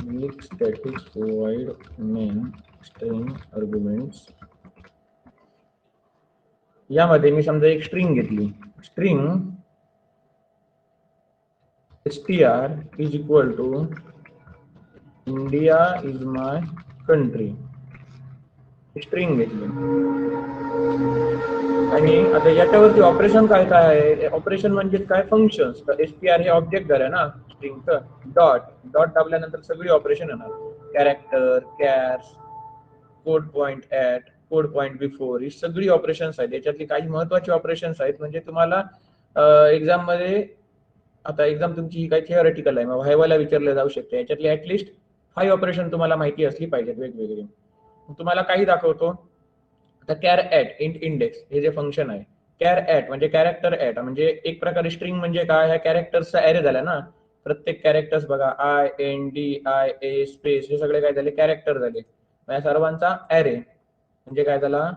public static void main string arguments. यामध्ये मी समजा एक स्ट्रिंग घेतली, string str is equal to India is my country, string घेतली आणि आता याच्यावरती ऑपरेशन काय काय आहे, ऑपरेशन म्हणजे काय फंक्शन्स. तर एसटीआर हे ऑब्जेक्ट झालं ना स्ट्रिंगचं, डॉट डॉट दाबल्यानंतर सगळी ऑपरेशन येणार, character, chars, code point at, code point before, ही सगळी ऑपरेशन्स आहेत. याच्यातली काही महत्वाची ऑपरेशन्स आहेत म्हणजे तुम्हाला एक्झाम मध्ये, आता एक्झाम तुमची काही थिअरेटिकल आहे, मग व्हायवाला विचारले जाऊ शकते, याच्यातली ऍटलिस्ट 5 ऑपरेशन तुम्हाला माहिती असली पाहिजेत वेगवेगळी. तुम्हाला काही दाखवतो. आता कॅर ऍट इंडेक्स हे जे फंक्शन आहे, कॅर ऍट म्हणजे कॅरेक्टर ऍट, म्हणजे एक प्रकारे स्ट्रिंग म्हणजे काय, ह्या कॅरेक्टर्सचा ऍरे झाला ना. प्रत्येक कॅरेक्टर्स बघा, INDIA स्पेस, हे सगळे काय झाले, कॅरेक्टर झाले. या सर्वांचा ऍरे म्हणजे काय झाला,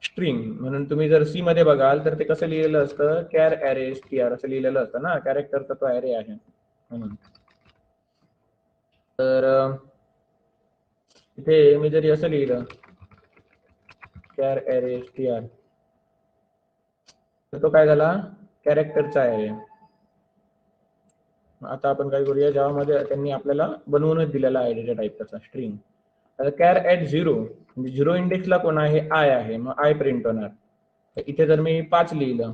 स्ट्रिंग. म्हणून तुम्ही जर सी मध्ये बघाल तर ते कसं लिहिलेलं असतं, कॅर ऍरे str असं लिहिलेलं असतं ना, कॅरेक्टरचा तो ऍरे आहे म्हणून. तर इथे मी जरी असं लिहिलं कॅर ऍरे str, तर तो काय झाला, कॅरेक्टरचा आहे. आता आपण काय करूया, जावामध्ये त्यांनी आपल्याला बनवूनच दिलेला आहे डेटा टाईप त्याचा स्ट्रिंग. आता कॅर ऍट 0 म्हणजे 0 इंडेक्सला कोण आहे, आय आहे, मग आय प्रिंट होणार. इथे जर मी 5 लिहिलं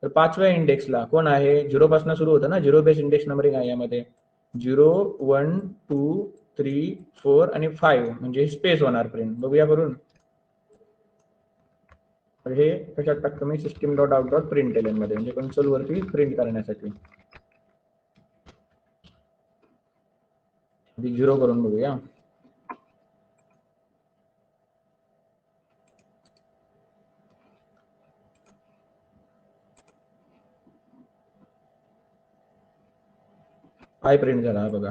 तर 5व्या इंडेक्सला कोण आहे, 0 पासून सुरू होतं ना, 0 बेस इंडेक्स नंबरिंग आहे यामध्ये. 0 1 2 3 4 आणि 5 म्हणजे स्पेस होणार प्रिंट. बघूया करून. हे कशात टाकतो मी, system dot out dot print L मध्ये, म्हणजे कन्सोल वरती प्रिंट करण्यासाठी. 0 करून बघूया. आय प्रिंट झाला बघा.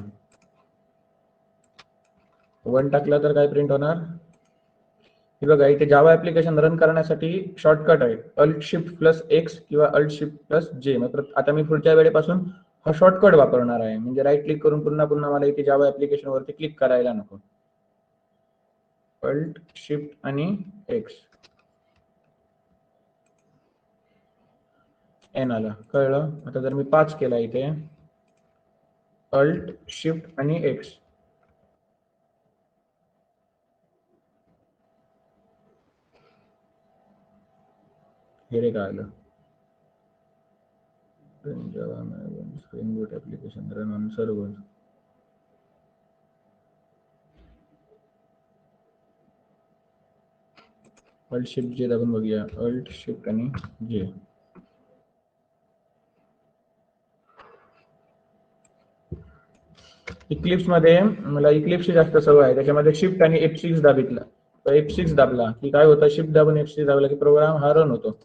1 टाकला तर काय प्रिंट होणार, हे बघा. इथे जावा ऍप्लिकेशन रन करण्यासाठी शॉर्टकट आहे Alt+Shift+X किंवा Alt+Shift+J. आता मी पुढच्या वेळेपासून हा शॉर्टकट वापरणार आहे, म्हणजे राईट क्लिक करून पुन्हा पुन्हा मला इथे जावा ऍप्लिकेशन वरती क्लिक करायला नको. Alt Shift आणि X, एन आला, कळलं. आता जर मी 5 केला इथे, Alt Shift आणि X, हे रे काय आलं, Spring Boot application run on server. Alt Shift J दाबून बघूया, Alt Shift आणि J. इक्लिप्स मध्ये मला इक्लिप्सची जास्त सवय आहे, त्याच्यामध्ये शिफ्ट आणि F6 दाबितला, तर F6 दाबला की काय होतं, शिफ्ट दाबून F6 दाबला की प्रोग्राम हा रन होतो.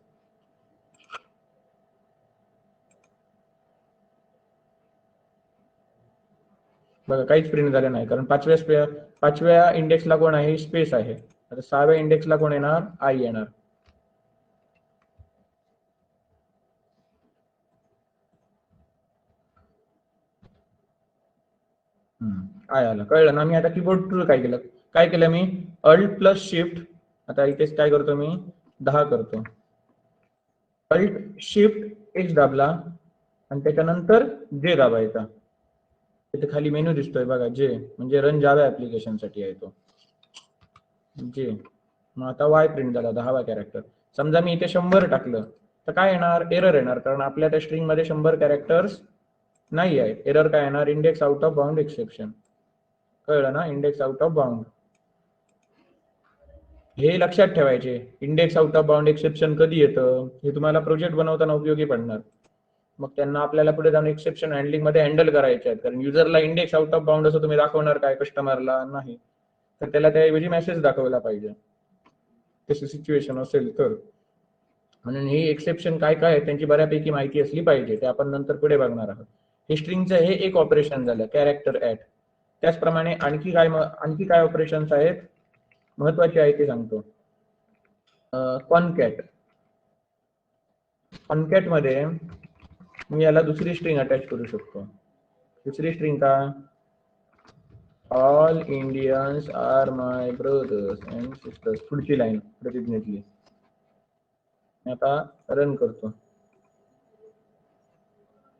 बघा काहीच प्रिंट झालं नाही, कारण 5व्या इंडेक्सला कोण आहे, स्पेस आहे. आता 6व्या इंडेक्सला कोण येणार, आय येणार. आय आला, कळलं ना. मी आता कीबोर्ड काय केलं मी, Alt+Shift, आता इथेच काय करतो मी, 10 करतो, Alt+Shift+X दाबला आणि त्याच्यानंतर J दाबायचा. तिथे खाली मेनू दिसतोय बघा, J म्हणजे रन जावा ऍप्लिकेशन साठी आहे तो J. मग आता वाय प्रिंट झाला, 10वा कॅरेक्टर. समजा मी इथे 100 टाकलं तर काय येणार, एरर येणार, कारण आपल्या त्या स्ट्रिंग मध्ये 100 कॅरेक्टर्स नाही आहेत. एरर काय येणार, index out of bound exception. कळलं ना, इंडेक्स आउट ऑफ बाउंड. हे लक्षात ठेवायचे, index out of bound exception कधी येतं, हे तुम्हाला प्रोजेक्ट बनवताना उपयोगी पडणार. मग त्यांना आपल्याला पुढे जाऊन एक्सेप्शन हँडलिंग मध्ये हँडल करायचे आहेत, कारण युजरला इंडेक्स आउट ऑफ बाउंड असं तुम्ही दाखवणार काय, कस्टमरला नाही, तर त्याला त्याऐवजी मेसेज दाखवला पाहिजे तशी सिच्युएशन असेल तर. म्हणून ही एक्सेप्शन काय काय आहे त्यांची बऱ्यापैकी माहिती असली पाहिजे, ते आपण नंतर पुढे बघणार आहोत. हे स्ट्रिंगचं हे एक ऑपरेशन झालं, कॅरेक्टर ऍट. त्याचप्रमाणे आणखी काय ऑपरेशन्स आहेत महत्वाचे आहे ते सांगतो. कॉनकॅट. कॉनकॅट मध्ये मी याला दुसरी स्ट्रिंग अटॅच करू शकतो. दुसरी स्ट्रिंग का, all Indians are my brothers and sisters. पुढची लाईन प्रतिज्ञेतली. आता रन करतो.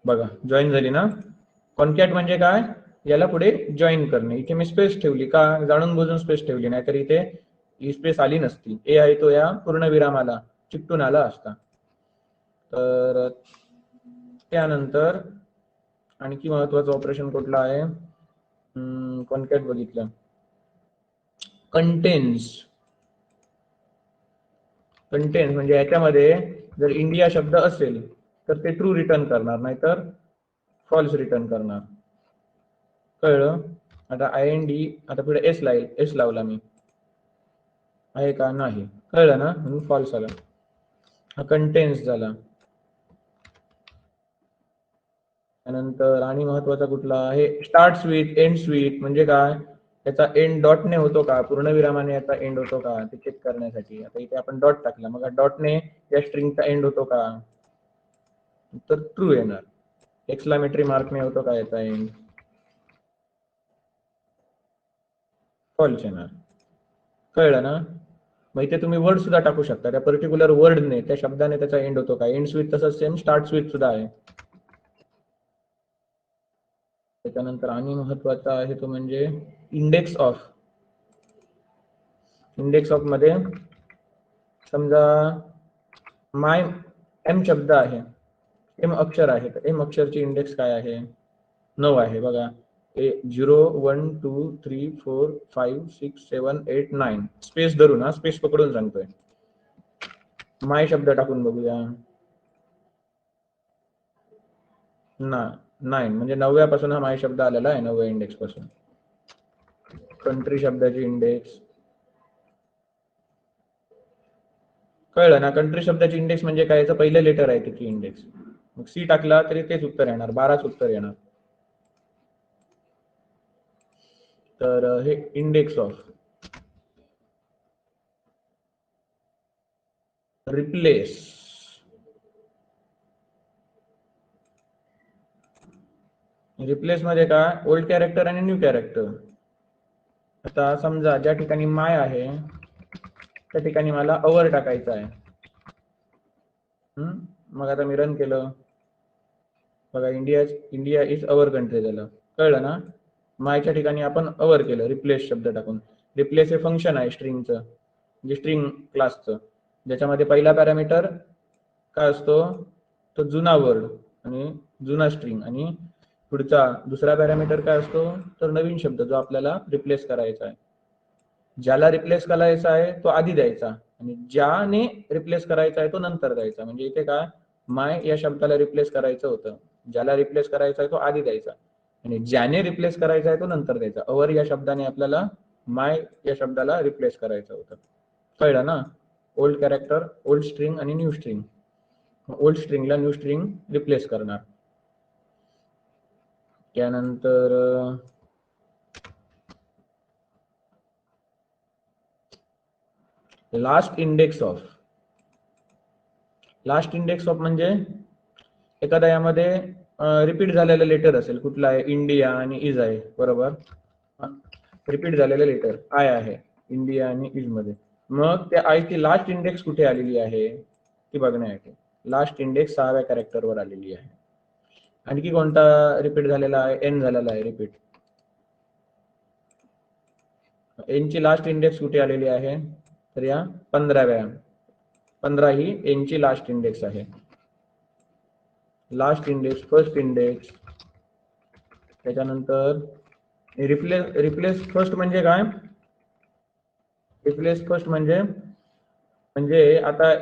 बघा जॉईन झाली ना. कॉन्कॅट म्हणजे काय, याला पुढे जॉईन करणे. इथे मी स्पेस ठेवली का, जाणून बुजून स्पेस ठेवली, नाहीतर इथे ही स्पेस आली नसती. ए आहे तो या पूर्णविरामाला चिकटून आला असता. तर त्यानंतर आणखी महत्वाचं ऑपरेशन कुठलं आहे, कॉन्कॅट बघितलं. कंटेन्स. कंटेन्स म्हणजे याच्यामध्ये जर इंडिया शब्द असेल तर ते ट्रू रिटर्न करणार, नाहीतर फॉल्स रिटर्न करणार. कळलं. आता IND, आता पुढे एस लावला मी, आहे का नाही, कळलं ना, म्हणून फॉल्स आला. हा कंटेन्स झाला. त्यानंतर आणि महत्वाचा कुठला आहे, स्टार्ट विथ एंड विथ म्हणजे काय, याचा एंड डॉटने होतो का, पूर्णविरामाने याचा एंड होतो का ते चेक करण्यासाठी. आता इथे आपण डॉट टाकला, मग डॉटने या स्ट्रिंगचा एंड होतो का, तर ट्रू येणार. एक्सक्लामेटरी मार्कने होतो का याचा एंड, फॉल्स येणार. कळलं ना. मग इथे तुम्ही वर्ड सुद्धा टाकू शकता, त्या पर्टिक्युलर वर्डने, त्या शब्दाने त्याचा एंड होतो का. एंड विथ तसंच सेम स्टार्ट विथ सुद्धा आहे. त्याच्यानंतर आणि महत्वाचा आहे तो म्हणजे इंडेक्स ऑफ. इंडेक्स ऑफ मध्ये समजा माय एम शब्द आहे, एम अक्षर आहे, तर एम अक्षरची इंडेक्स काय आहे, 9 आहे. बघा 0 1 2 3 4 5 6 7 8 9. स्पेस धरून, हा स्पेस पकडून सांगतोय. माय शब्द टाकून बघूया. 9 म्हणजे 9व्या पासून हा माय शब्द आलेला आहे, 9व्या इंडेक्स पासून. कंट्री शब्दाची इंडेक्स, कळलं ना. कंट्री शब्दाची इंडेक्स म्हणजे काय, याचं पहिलं लेटर आहे त्याची इंडेक्स. मग सी टाकला तरी तेच उत्तर येणार, 12च उत्तर येणार. तर हे इंडेक्स ऑफ. रिप्लेस. रिप्लेस मध्ये काय, ओल्ड कॅरेक्टर आणि न्यू कॅरेक्टर. आता समजा ज्या ठिकाणी माय आहे त्या ठिकाणी मला अवर टाकायचं आहे. मग आता मी रन केलं, बघा इंडिया इज अवर कंट्री झालं. कळलं ना. मायच्या ठिकाणी आपण अवर केलं रिप्लेस शब्द टाकून. रिप्लेस हे फंक्शन आहे स्ट्रिंगचं, म्हणजे स्ट्रिंग क्लासचं, ज्याच्यामध्ये पहिला पॅरामीटर काय असतो, तो जुना वर्ड आणि जुना स्ट्रिंग, आणि पुढचा दुसरा पॅरामीटर काय असतो, तर नवीन शब्द जो आपल्याला रिप्लेस करायचा आहे. ज्याला रिप्लेस करायचा आहे तो आधी द्यायचा, आणि ज्याने रिप्लेस करायचा आहे तो नंतर द्यायचा. म्हणजे इथे काय, माय या शब्दाला रिप्लेस करायचं होतं, ज्याला रिप्लेस करायचा आहे तो आधी द्यायचा, आणि ज्याने रिप्लेस करायचा आहे तो नंतर द्यायचा. अवर या शब्दाने आपल्याला माय या शब्दाला रिप्लेस करायचं होतं. कळलं ना. ओल्ड कॅरेक्टर, ओल्ड स्ट्रिंग आणि न्यू स्ट्रिंग. ओल्ड स्ट्रिंगला न्यू स्ट्रिंग रिप्लेस करणार. त्यानंतर last index of. Last index of म्हणजे एखाद्या यामध्ये रिपीट झालेलं लेटर असेल, कुठला आहे, इंडिया आणि इज आहे, बरोबर. रिपीट झालेलं लेटर आय आहे इंडिया आणि इज मध्ये. मग त्या आयची लास्ट इंडेक्स कुठे आलेली आहे ती बघण्यासाठी लास्ट इंडेक्स 6व्या कॅरेक्टरवर आलेली आहे. आणखी कोणता रिपीट झालेला आहे, एन झालेला आहे रिपीट. एन ची लास्ट इंडेक्स कुठे आलेली आहे, तर या 15व्या. 15 ही एन ची लास्ट इंडेक्स आहे. Last index, first index. त्याच्यानंतर रिप्लेस फर्स्ट म्हणजे काय, रिप्लेस फर्स्ट म्हणजे आता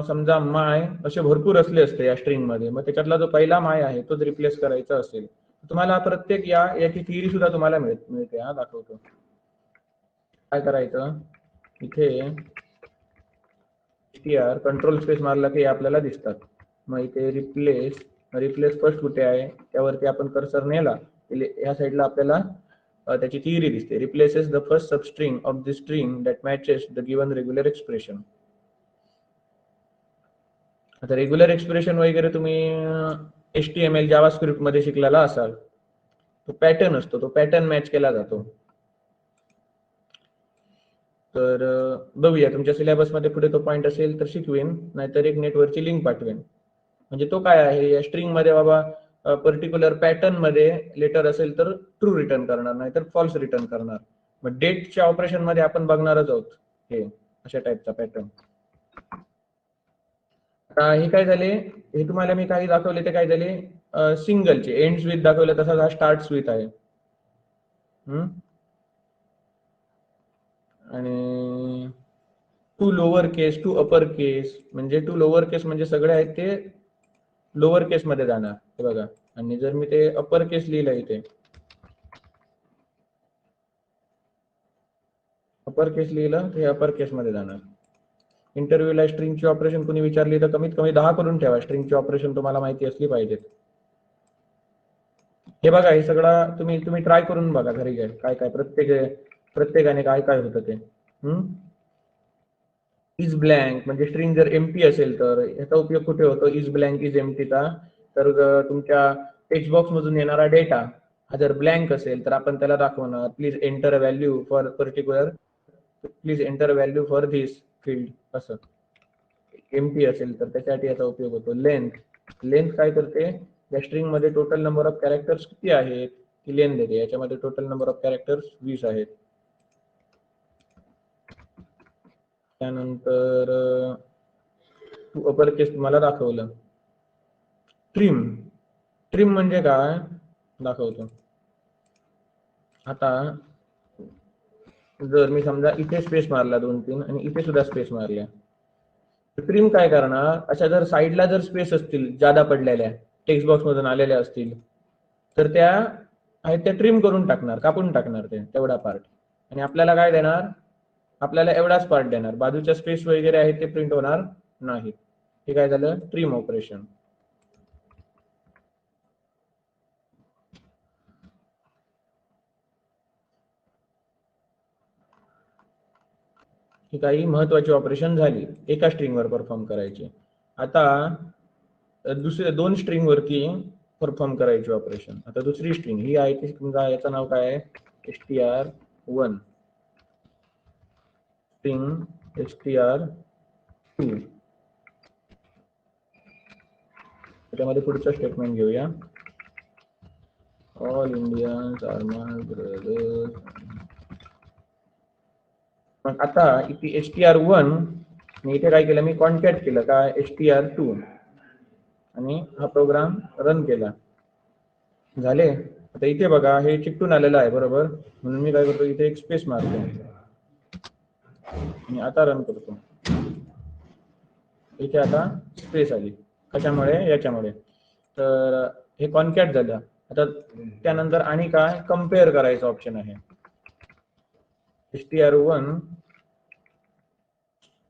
समजा माय असे भरपूर असले असते या स्ट्रिंग मध्ये, मग त्याच्यातला जो पहिला माय आहे तोच रिप्लेस करायचा असेल, तुम्हाला प्रत्येक याची थिअरी सुद्धा तुम्हाला मिळते. हा दाखवतो. काय करायचं, इथे str कंट्रोल स्पेस मारला की आपल्याला दिसतात. मग इथे रिप्लेस फर्स्ट कुठे आहे, त्यावरती आपण कर्सर नेला, या साईडला आपल्याला त्याची थिअरी दिसते. Replaces the first substring of the string that matches the given regular expression. आता रेग्युलर एक्सप्रेशन वगैरे तुम्ही HTML जावास्क्रिप्ट मध्ये शिकलेला असाल, तो पॅटर्न असतो, तो पॅटर्न मॅच केला जातो. तर बघूया तुमच्या सिलेबसमध्ये पुढे तो पॉईंट असेल तर शिकवेन, नाहीतर एक नेटवरची लिंक पाठवेन. म्हणजे तो काय आहे, या स्ट्रिंग मध्ये बाबा पर्टिक्युलर पॅटर्न मध्ये लेटर असेल तर ट्रू रिटर्न करणार, नाहीतर फॉल्स रिटर्न करणार. मग डेटच्या ऑपरेशन मध्ये आपण बघणारच आहोत हे अशा टाईपचा पॅटर्न. आता हे काय झाले, हे तुम्हाला मी काही दाखवले ते काय झाले, सिंगलचे एंड्स विथ दाखवले, तसाच हा स्टार्ट्स विथ आहे. आणि to lower case to upper case, म्हणजे टू लोअर केस म्हणजे सगळे आहेत ते लोअर केस मध्ये जाणार, हे बघा. आणि जर मी ते अपर केस लिहिलं इथे, अपर केस लिहिलं तर हे अपर केस मध्ये जाणार. इंटरव्ह्यूला स्ट्रिंगची ऑपरेशन कोणी विचारली तर कमीत कमी 10 करून ठेवा, स्ट्रिंगची ऑपरेशन तुम्हाला माहिती असली पाहिजेत. हे बघा, हे सगळं तुम्ही ट्राय करून बघा घरी काय काय प्रत्येकाने काय काय होतं ते. इज ब्लँक म्हणजे स्ट्रिंग जर एम्प्टी असेल तर याचा उपयोग कुठे होतो, इज ब्लँक इज एम्प्टीचा. तर तुमच्या टेक्स्ट बॉक्स मधून येणारा डेटा हा जर ब्लँक असेल तर आपण त्याला दाखवणार please enter value for particular, please enter value for this field असं. एम्प्टी असेल तर त्याच्यासाठी याचा उपयोग होतो. लेंथ काय करते, या स्ट्रिंग मध्ये टोटल नंबर ऑफ कॅरेक्टर्स किती आहेत ती लेंथ देते. याच्यामध्ये टोटल नंबर ऑफ कॅरेक्टर्स 20 आहेत. त्यानंतर टू अपर केस तुम्हाला दाखवलं. ट्रिम म्हणजे काय दाखवतो. आता जर मी समजा इथे स्पेस मारला 2-3 आणि इथे सुद्धा स्पेस मारल्या, ट्रिम काय करणार, अशा जर साईडला जर स्पेस असतील जादा पडलेल्या, टेक्स्ट बॉक्स मधून आलेल्या असतील तर त्या आहेत त्या ट्रिम करून टाकणार, कापून टाकणार ते तेवढा पार्ट. आणि आपल्याला काय देणार, आपल्याला एवढाच पार्ट देणार, बाजूच्या स्पेस वगैरे आहेत ते प्रिंट होणार नाही. हे काय झालं, ट्रिम ऑपरेशन. ही काही महत्वाची ऑपरेशन झाली एका स्ट्रिंगवर परफॉर्म करायची. आता दुसऱ्या 2 स्ट्रिंग वरती परफॉर्म करायची ऑपरेशन. आता दुसरी स्ट्रिंग ही आहे ती समजा, याचं नाव काय आहे, str1 स्ट्रिंग str2. त्याच्यामध्ये पुढचं स्टेटमेंट घेऊया, all Indians are my brothers. मग आता इथे str1 आणि इथे काय केलं मी, कॉन्कॅट केलं काय str2 आणि हा प्रोग्राम रन केला. झाले. आता इथे बघा हे चिकटून आलेलं आहे बरोबर, म्हणून मी काय करतो इथे एक स्पेस मारतो आणि आता रन करतो. इथे आता स्पेस आली, कशामुळे, याच्यामुळे. तर हे कॉन्कॅट झालं. आता त्यानंतर आणि काय, कम्पेअर करायचं ऑप्शन आहे. str1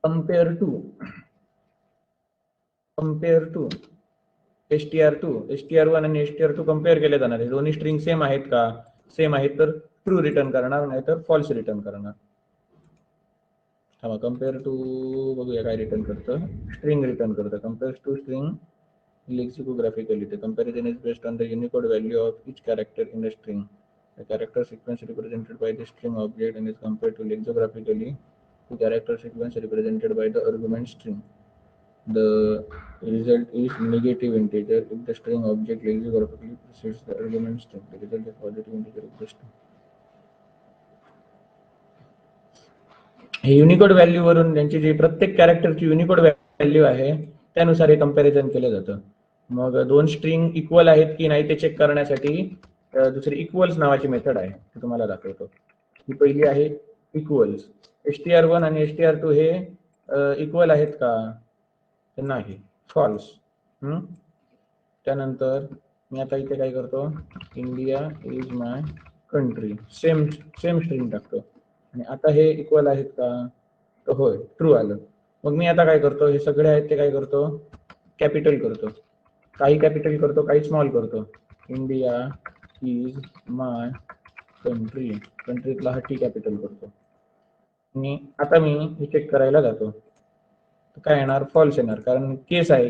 कंपेअर टू str1 आणि str2 कम्पेअर केले जाणार आहे. दोन्ही स्ट्रिंग सेम आहेत का, सेम आहेत तर ट्रू रिटर्न करणार, नाही तर फॉल्स रिटर्न करणार. कम्पेअर टू बघूया काय रिटर्न करतं, स्ट्रिंग रिटर्न करतं. Compare to string lexicographically, the comparison is based on the Unicode value of each character in the string. The character sequence represented by the string object and is compared to lexicographically to character sequence represented by the argument string. The result is negative integer if the string object lexicographically precedes the argument string. The result is positive integer if the string. हे Unicode value वरून त्यांची जी प्रत्येक कॅरेक्टरची Unicode value आहे त्यानुसार हे comparison केलं जातं. मग 2 स्ट्रिंग इक्वल आहेत की नाही ते चेक करण्यासाठी दुसरी इक्वल्स नावाची मेथड आहे, ती तुम्हाला दाखवतो. ही पहिली आहे इक्वल्स. str1 आणि str2 हे इक्वल आहेत का, नाही, फॉल्स. त्यानंतर मी आता इथे काय करतो, India is my country, same string टाकतो. आणि आता हे इक्वल आहेत का, तर होय, ट्रू आलं. मग मी आता काय करतो, हे सगळे आहेत ते काय करतो, कॅपिटल करतो. काही कॅपिटल करतो, काही स्मॉल करतो. इंडिया इज माय कंट्री, कंट्रीतला हा टी कॅपिटल करतो. आणि आता मी हे चेक करायला जातो, काय येणार, फॉल्स येणार, कारण केस आहे.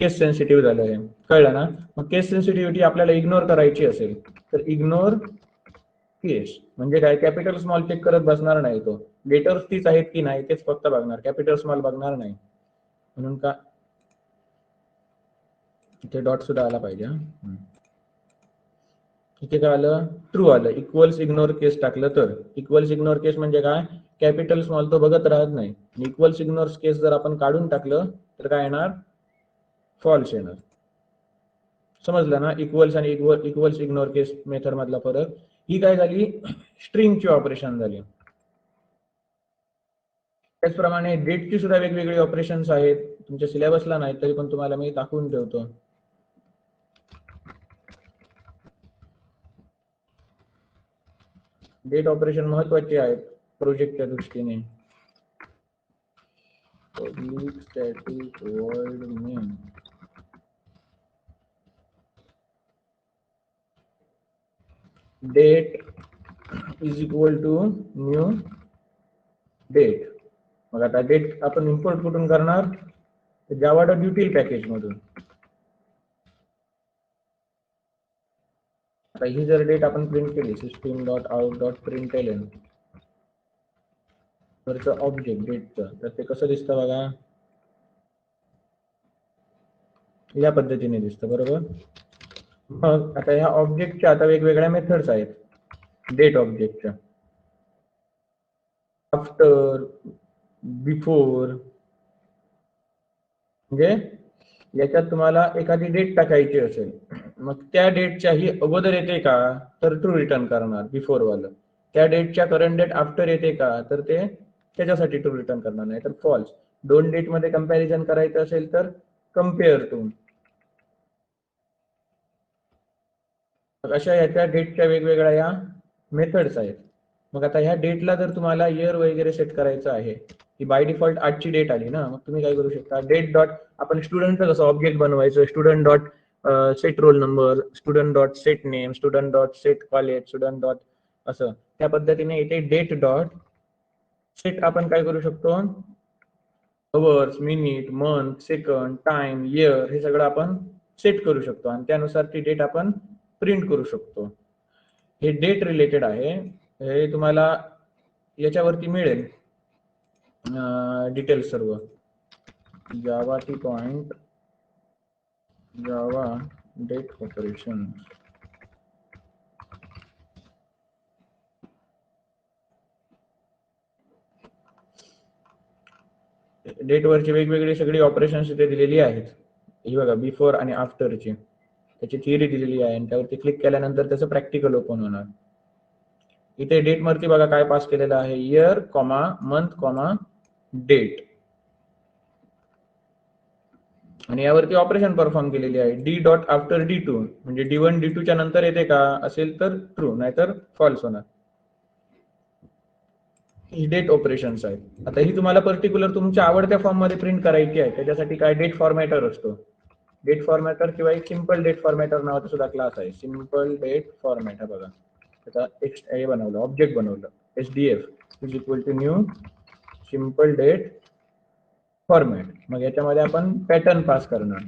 केस सेन्सिटिव्ह झालं आहे, कळलं ना? मग केस सेन्सिटिव्हिटी आपल्याला इग्नोर करायची असेल तर इग्नोर केस म्हणजे काय, कॅपिटल स्मॉल चेक करत बसणार नाही तो, लेटर्स तीच आहेत की नाही तेच फक्त बघणार, कॅपिटल स्मॉल बघणार नाही. म्हणून का इथे डॉट सुद्धा आला पाहिजे. इथे काय आलं, ट्रू आलं. इक्वल्स इग्नोर केस टाकलं तर, इक्वल्स इग्नोर केस म्हणजे काय, कॅपिटल स्मॉल तो बघत राहत नाही. इक्वल्स इग्नोर केस जर आपण काढून टाकलं तर काय येणार, फॉल्स येणार. समजलं ना, इक्वल्स आणि इक्वल्स इग्नोर केस मेथड मधला फरक. ही काय झाली, स्ट्रिंगची ऑपरेशन झाली. त्याचप्रमाणे डेटची सुद्धा वेगवेगळी ऑपरेशन्स आहेत, तुमच्या सिलेबसला नाही तरी पण तुम्हाला मी दाखवून ठेवतो. डेट ऑपरेशन महत्वाचे आहेत प्रोजेक्टच्या दृष्टीने. Public static word name date is equal to new date. मग आता डेट आपण इम्पोर्ट कुठून करणार, जावा डॉट युटिल पॅकेज मधून. आता ही जर डेट आपण प्रिंट केली सिस्टीम डॉट आउट डॉट प्रिंटएलएन वरचं ऑब्जेक्ट डेटचं, तर ते कसं दिसतं बघा, या पद्धतीने दिसतं, बरोबर. मग आता ह्या ऑब्जेक्टच्या आता वेगवेगळ्या मेथड्स आहेत डेट ऑब्जेक्टच्या. आफ्टर, बिफोर, म्हणजे याच्यात तुम्हाला एखादी डेट टाकायची असेल, मग त्या डेटच्याही अगोदर येते का तर ट्रू रिटर्न करणार बिफोर वालं, त्या डेटच्या करंट डेट आफ्टर येते का तर ते त्याच्यासाठी ट्रू रिटर्न करणार, नाही तर फॉल्स. दोन डेट मध्ये कंपॅरिझन करायचं असेल तर कम्पेअर टू. अशा याच्या डेटच्या वेगवेगळ्या या मेथड्स आहेत. मग आता ह्या डेटला जर तुम्हाला इयर वगैरे सेट करायचं आहे, की बाय डिफॉल्ट आजची डेट आली ना, मग तुम्ही काय करू शकता, डेट डॉट आपण स्टुडंटचं कसं ऑब्जेक्ट बनवायचं, student dot set roll number, student dot set name, student dot set college, student dot असं, त्या पद्धतीने इथे डेट डॉट सेट आपण काय करू शकतो, hours, minute, month, second, time, year हे सगळं आपण सेट करू शकतो आणि त्यानुसार ती डेट आपण प्रिंट करू शकतो. हे डेट रिलेटेड आहे, हे तुम्हाला याच्यावरती मिळेल डिटेल्स सर्व. जावा टी पॉइंट जावा डेट ऑपरेशन. डेट वरची वेगवेगळी सगळी ऑपरेशन्स इथे दिलेली आहेत. ही बघा बिफोर आणि आफ्टरची त्याची थिअरी दिलेली आहे आणि त्यावरती क्लिक केल्यानंतर त्याचं प्रॅक्टिकल ओपन होणार. इथे डेट वरती बघा काय पास केलेलं आहे, year comma month comma date, आणि यावरती ऑपरेशन परफॉर्म केलेली आहे D dot after D two, म्हणजे डी वन डी टू च्या नंतर येते का असेल तर ट्रू, नाहीतर फॉल्स होणार. ही डेट ऑपरेशन्स आहेत. आता ही तुम्हाला पर्टिक्युलर तुमच्या आवडत्या फॉर्म मध्ये प्रिंट करायची आहे, त्याच्यासाठी काय डेट फॉर्मॅटर असतो. डेट फॉर्मॅटर किंवा एक सिम्पल डेट फॉर्मॅटर नावाचा सुद्धा क्लास आहे, सिम्पल डेट फॉर्मॅट. हा बघा त्याचा एक हे बनवलं, ऑब्जेक्ट बनवलं, HDF is equal to new simple date format. मग याच्यामध्ये आपण पॅटर्न पास करणार.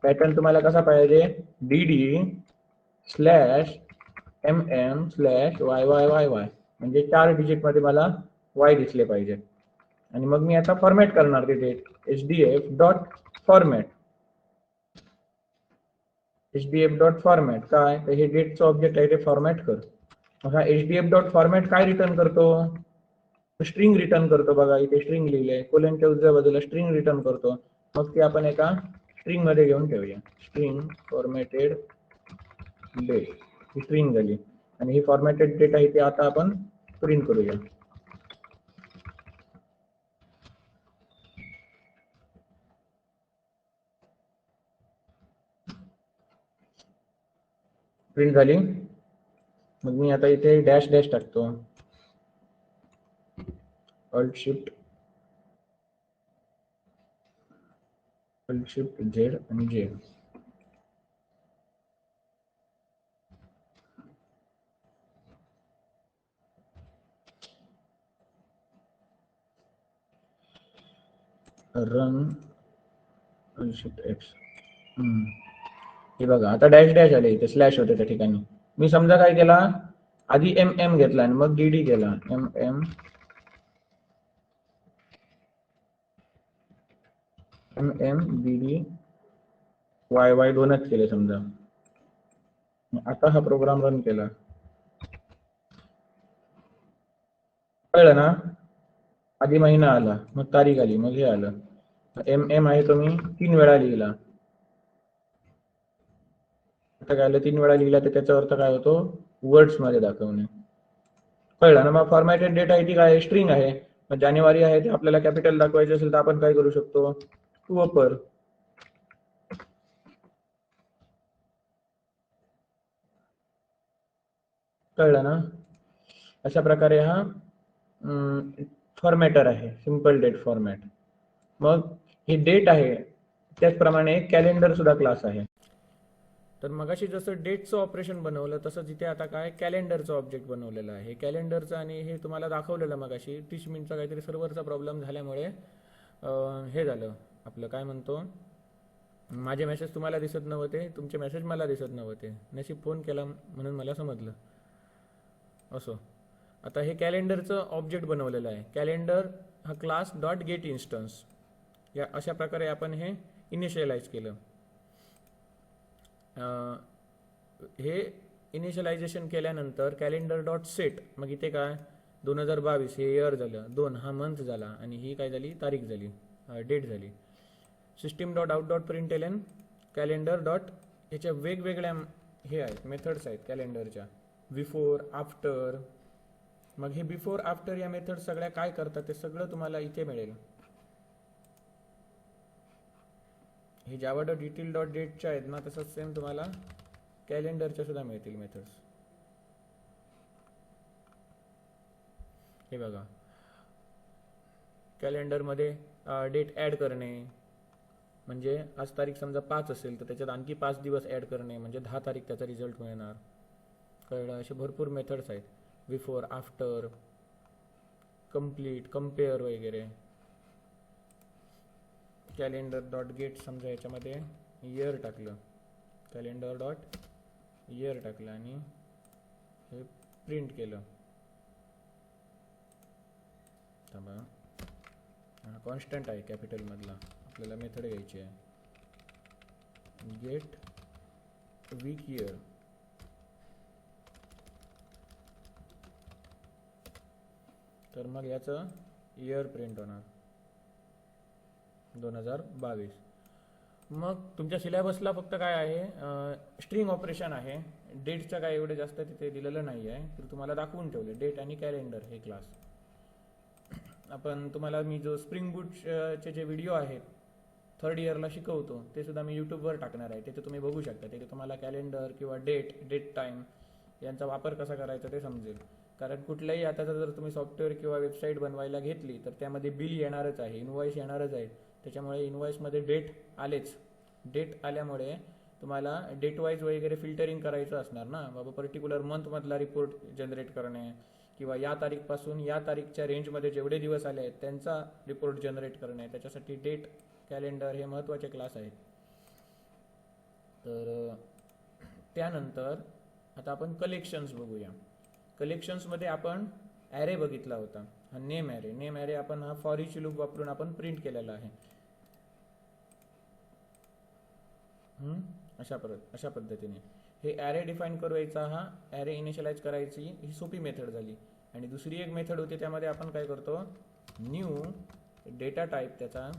पॅटर्न तुम्हाला कसा पाहिजे, D D slash M M slash Y Y Y Y, म्हणजे 4 डिजिट मध्ये मला वाय दिसले पाहिजे. आणि मग मी आता फॉर्मॅट करणार ते date, HDF dot format. HDF dot format काय, तर हे डेटचं ऑब्जेक्ट आहे ते फॉर्मॅट कर. मग हा एचडीएफ डॉट फॉर्मॅट काय रिटर्न करतो, स्ट्रिंग रिटर्न करतो. बघा इथे स्ट्रिंग लिहिलंय, कोलनच्या उजव्या बाजूला स्ट्रिंग रिटर्न करतो. मग ते आपण एका स्ट्रिंग मध्ये घेऊन ठेवूया, स्ट्रिंग फॉर्मॅटेड डेट, ही स्ट्रिंग झाली. आणि ही फॉर्मॅटेड डेट आहे ते आता आपण प्रिंट करूया. प्रिंट झाली. मग मी आता इथे डॅश डॅश टाकतो, अल्ट शिफ्ट झेड आणि J. Run alt shift X. हे बघा आता डॅश डॅश आले इथे स्लॅश होते त्या ठिकाणी. मी समजा काय केला आधी एम एम घेतला आणि मग डी डी केला. M M M M D D Y Y दोनच केले समजा. आता हा प्रोग्राम रन केला कळलं ना. आधी महिना आला मग तारीख आली मग हे आलं. एम एम आहे तो मी 3 वेळा लिहिला. आता काय आलं 3 वेळा लिहिला तर त्याचा अर्थ काय होतो वर्ड्स मध्ये दाखवणे. कळलं ना. मग फॉर्मॅटेड डेटा आहे ती काय स्ट्रिंग आहे. मग जानेवारी आहे ते आपल्याला कॅपिटल दाखवायचे असेल तर आपण काय करू शकतो टू अपर. कळलं ना. अशा प्रकारे हा फॉर्मॅटर आहे सिंपल डेट फॉर्मॅट. मग हे डेट आहे त्याचप्रमाणे कॅलेंडर सुद्धा क्लास आहे. तर मगाशी जसं डेटचं ऑपरेशन बनवलं तसंच इथे आता काय कॅलेंडरचं ऑब्जेक्ट बनवलेलं आहे. कॅलेंडरचं आणि हे तुम्हाला दाखवलेलं मगाशी 30 मिनिटचा काहीतरी सर्व्हरचा प्रॉब्लेम झाल्यामुळे हे झालं आपलं काय म्हणतो माझे मेसेज तुम्हाला दिसत नव्हते तुमचे मेसेज मला दिसत नव्हते. नशीब फोन केला म्हणून मला समजलं. असो आता हे कॅलेंडरचं ऑब्जेक्ट बनवलेलं आहे. कॅलेंडर हा क्लास डॉट गेट इन्स्टन्स या अशा प्रकारे आपण हे इनिशियलाइज केलं. हे इनिशियलायझेशन केल्यानंतर कॅलेंडर डॉट सेट मग इथे काय 2022 हे इयर झालं 2 हा मंथ झाला आणि ही काय झाली तारीख झाली डेट झाली. System dot out dot println calendar dot ह्याच्या वेगवेगळ्या हे आहेत मेथड्स आहेत कॅलेंडरच्या बिफोर आफ्टर. मग हे बिफोर आफ्टर या मेथड सगळ्या काय करतात ते सगळं तुम्हाला इथे मिळेल. हे जावा डॉट डिटेल डॉट डेटच्या आहेत ना तसंच सेम तुम्हाला कॅलेंडरच्या सुद्धा मिळतील मेथड्स. हे बघा कॅलेंडरमध्ये डेट ॲड करणे म्हणजे आज तारीख समजा 5 असेल तर त्याच्यात आणखी 5 दिवस ॲड करणे म्हणजे 10 तारीख त्याचा रिझल्ट मिळणार. कळलं. असे भरपूर मेथड्स आहेत बिफोर आफ्टर कम्प्लीट कम्पेअर वगैरे. कॅलेंडर डॉट गेट समजा याच्यामध्ये इयर टाकलं कॅलेंडर डॉट इयर टाकलं आणि हे प्रिंट केलं. हा कॉन्स्टंट आहे कॅपिटल मधला आपल्याला मेथड घ्यायची आहे गेट वीक इयर. तर मग याचं इयर प्रिंट होणार 2022. मग तुमच्या सिलेबसला फक्त काय आहे स्ट्रिंग ऑपरेशन आहे. डेटचं काय एवढं जास्त तिथे दिलेलं नाही आहे तर तुम्हाला दाखवून ठेवले डेट आणि कॅलेंडर हे क्लास. आपण तुम्हाला मी जो स्प्रिंग बूटचे जे व्हिडिओ आहेत 3rd इयरला शिकवतो ते सुद्धा मी यूट्यूबवर टाकणार आहे. तिथे तुम्ही बघू शकता. तिथे तुम्हाला कॅलेंडर किंवा डेट टाईम यांचा वापर कसा करायचा ते समजेल. कारण कुठल्याही आता जर तुम्ही सॉफ्टवेअर किंवा वेबसाईट बनवायला घेतली तर त्यामध्ये बिल येणारच आहे इनवॉइस येणारच आहे. त्याच्यामुळे इनवॉइसमध्ये डेट आलेच. डेट आल्यामुळे तुम्हाला डेट वाईज वगैरे फिल्टरिंग करायचं असणार ना बाबा पर्टिक्युलर मंथमधला रिपोर्ट जनरेट करणे किंवा या तारीखपासून या तारीखच्या रेंजमध्ये जेवढे दिवस आले आहेत त्यांचा रिपोर्ट जनरेट करणे. त्याच्यासाठी डेट कॅलेंडर हे महत्त्वाचे क्लास आहेत. तर त्यानंतर आता आपण कलेक्शन्स बघूया. कलेक्शन्समध्ये आपण ॲरे बघितला होता हा नेम ॲरे आपण हा फॉर इच लूप वापरून आपण प्रिंट केलेला आहे. अशा पद्धतीने हे ॲरे डिफाईन करायचा हा ॲरे इनिशियलाइज करायची ही सोपी मेथड झाली. आणि दुसरी एक मेथड होती त्यामध्ये आपण काय करतो न्यू डेटा टाईप त्याचा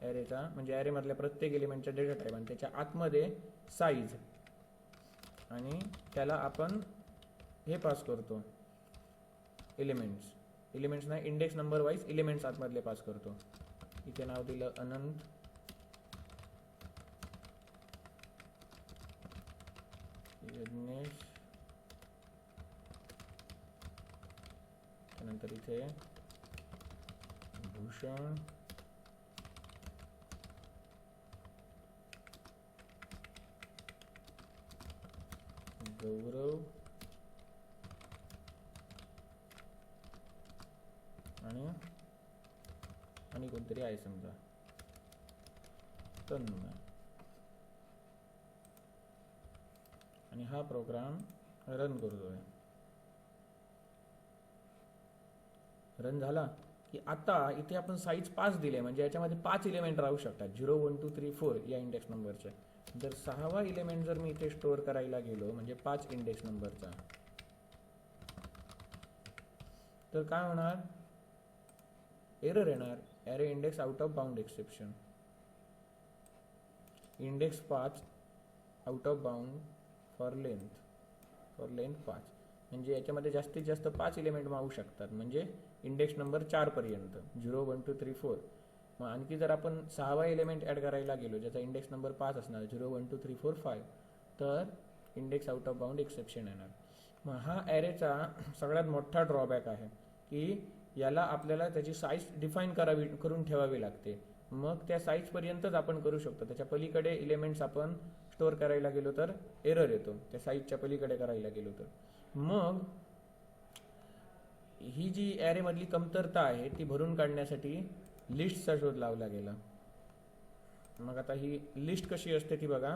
ॲरेचा म्हणजे ॲरेमधल्या प्रत्येक एलिमेंटचा डेटा टाईप आणि त्याच्या आतमध्ये साईज आणि त्याला आपण हे पास करतो एलिमेंट्स नाही इंडेक्स नंबर वाईज एलिमेंट्स आतमधले पास करतो. इथे नाव दिलं अनंत यज्ञेश त्यानंतर इथे भूषण गौरव आणि कोणतरी आहे समजा तन्मय. आणि हा प्रोग्राम रन करतोय. रन झाला की आता इथे आपण साईज 5 दिले, म्हणजे याच्यामध्ये 5 इलेमेंट राहू शकतात 0 1 2 3 4 या इंडेक्स नंबरचे. जर 6वा इलेमेंट जर मी इथे स्टोअर करायला गेलो म्हणजे 5 इंडेक्स नंबरचा, तर काय होणार, एरर येणार, array index out of bound exception, index 5 out of bound for length 5. म्हणजे याच्यामध्ये जास्तीत जास्त 5 इलेमेंट मावू शकतात, म्हणजे इंडेक्स नंबर 4 पर्यंत 0 1 2 3 4. मग आणखी जर आपण 6वा एलिमेंट ॲड करायला गेलो ज्याचा इंडेक्स नंबर 5 असणार 0 1 2 3 4 5, तर index out of bound exception येणार. मग हा ॲरेचा सगळ्यात मोठा ड्रॉबॅक आहे की याला आपल्याला त्याची साईज डिफाईन करून ठेवावी लागते. मग त्या साईजपर्यंतच आपण करू शकतो, त्याच्या पलीकडे इलेमेंट्स आपण स्टोअर करायला गेलो तर एरर येतो, त्या साईजच्या पलीकडे करायला गेलो तर. मग ही जी ॲरेमधली कमतरता आहे ती भरून काढण्यासाठी लिस्टचा शोध लावला गेला. मग आता ही लिस्ट कशी असते ती बघा,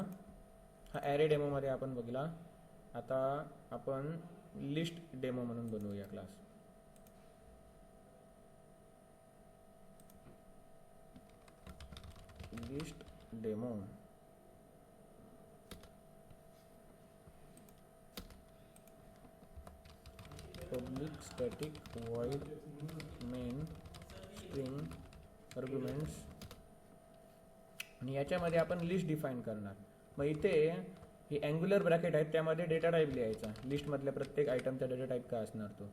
हा ॲरे डेमोमध्ये आपण बघला. आता आपण लिस्ट डेमो म्हणून बनवूया class. List demo public static void main string arguments, आणि याच्यामध्ये आपण लिस्ट डिफाईन करणार. मग इथे ही अँग्युलर ब्रॅकेट आहेत त्यामध्ये डेटा टाईप लिहायचा. लिस्टमधल्या प्रत्येक आयटमचा डेटा टाईप काय असणार तो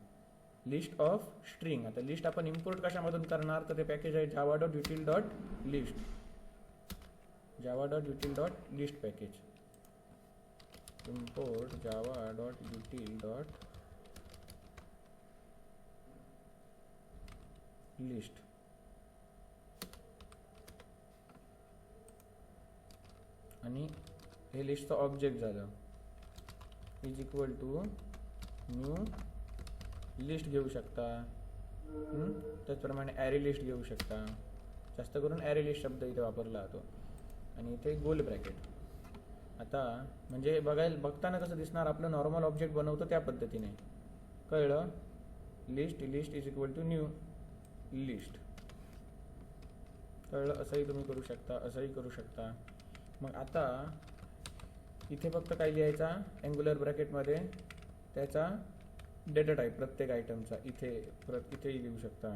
लिस्ट ऑफ स्ट्रिंग. आता लिस्ट आपण इम्पोर्ट कशामधून करणार तर ते पॅकेज आहे java.util.list, java.util.list package. Import java.util.list आणि हे लिस्टचं ऑब्जेक्ट झालं is equal to new list घेऊ शकता. त्याचप्रमाणे ॲरे लिस्ट घेऊ शकता. जास्त करून ॲरे लिस्ट शब्द इथे वापरला जातो. आणि इथे गोल ब्रॅकेट. आता म्हणजे बघताना कसं दिसणार, आपलं नॉर्मल ऑब्जेक्ट बनवतो त्या पद्धतीने. कळलं, list is equal to new list. कळलं, असंही तुम्ही करू शकता, असंही करू शकता. मग आता इथे फक्त काय लिहायचा अँग्युलर ब्रॅकेटमध्ये त्याचा डेटा टाईप प्रत्येक आयटमचा इथेही लिहू शकता.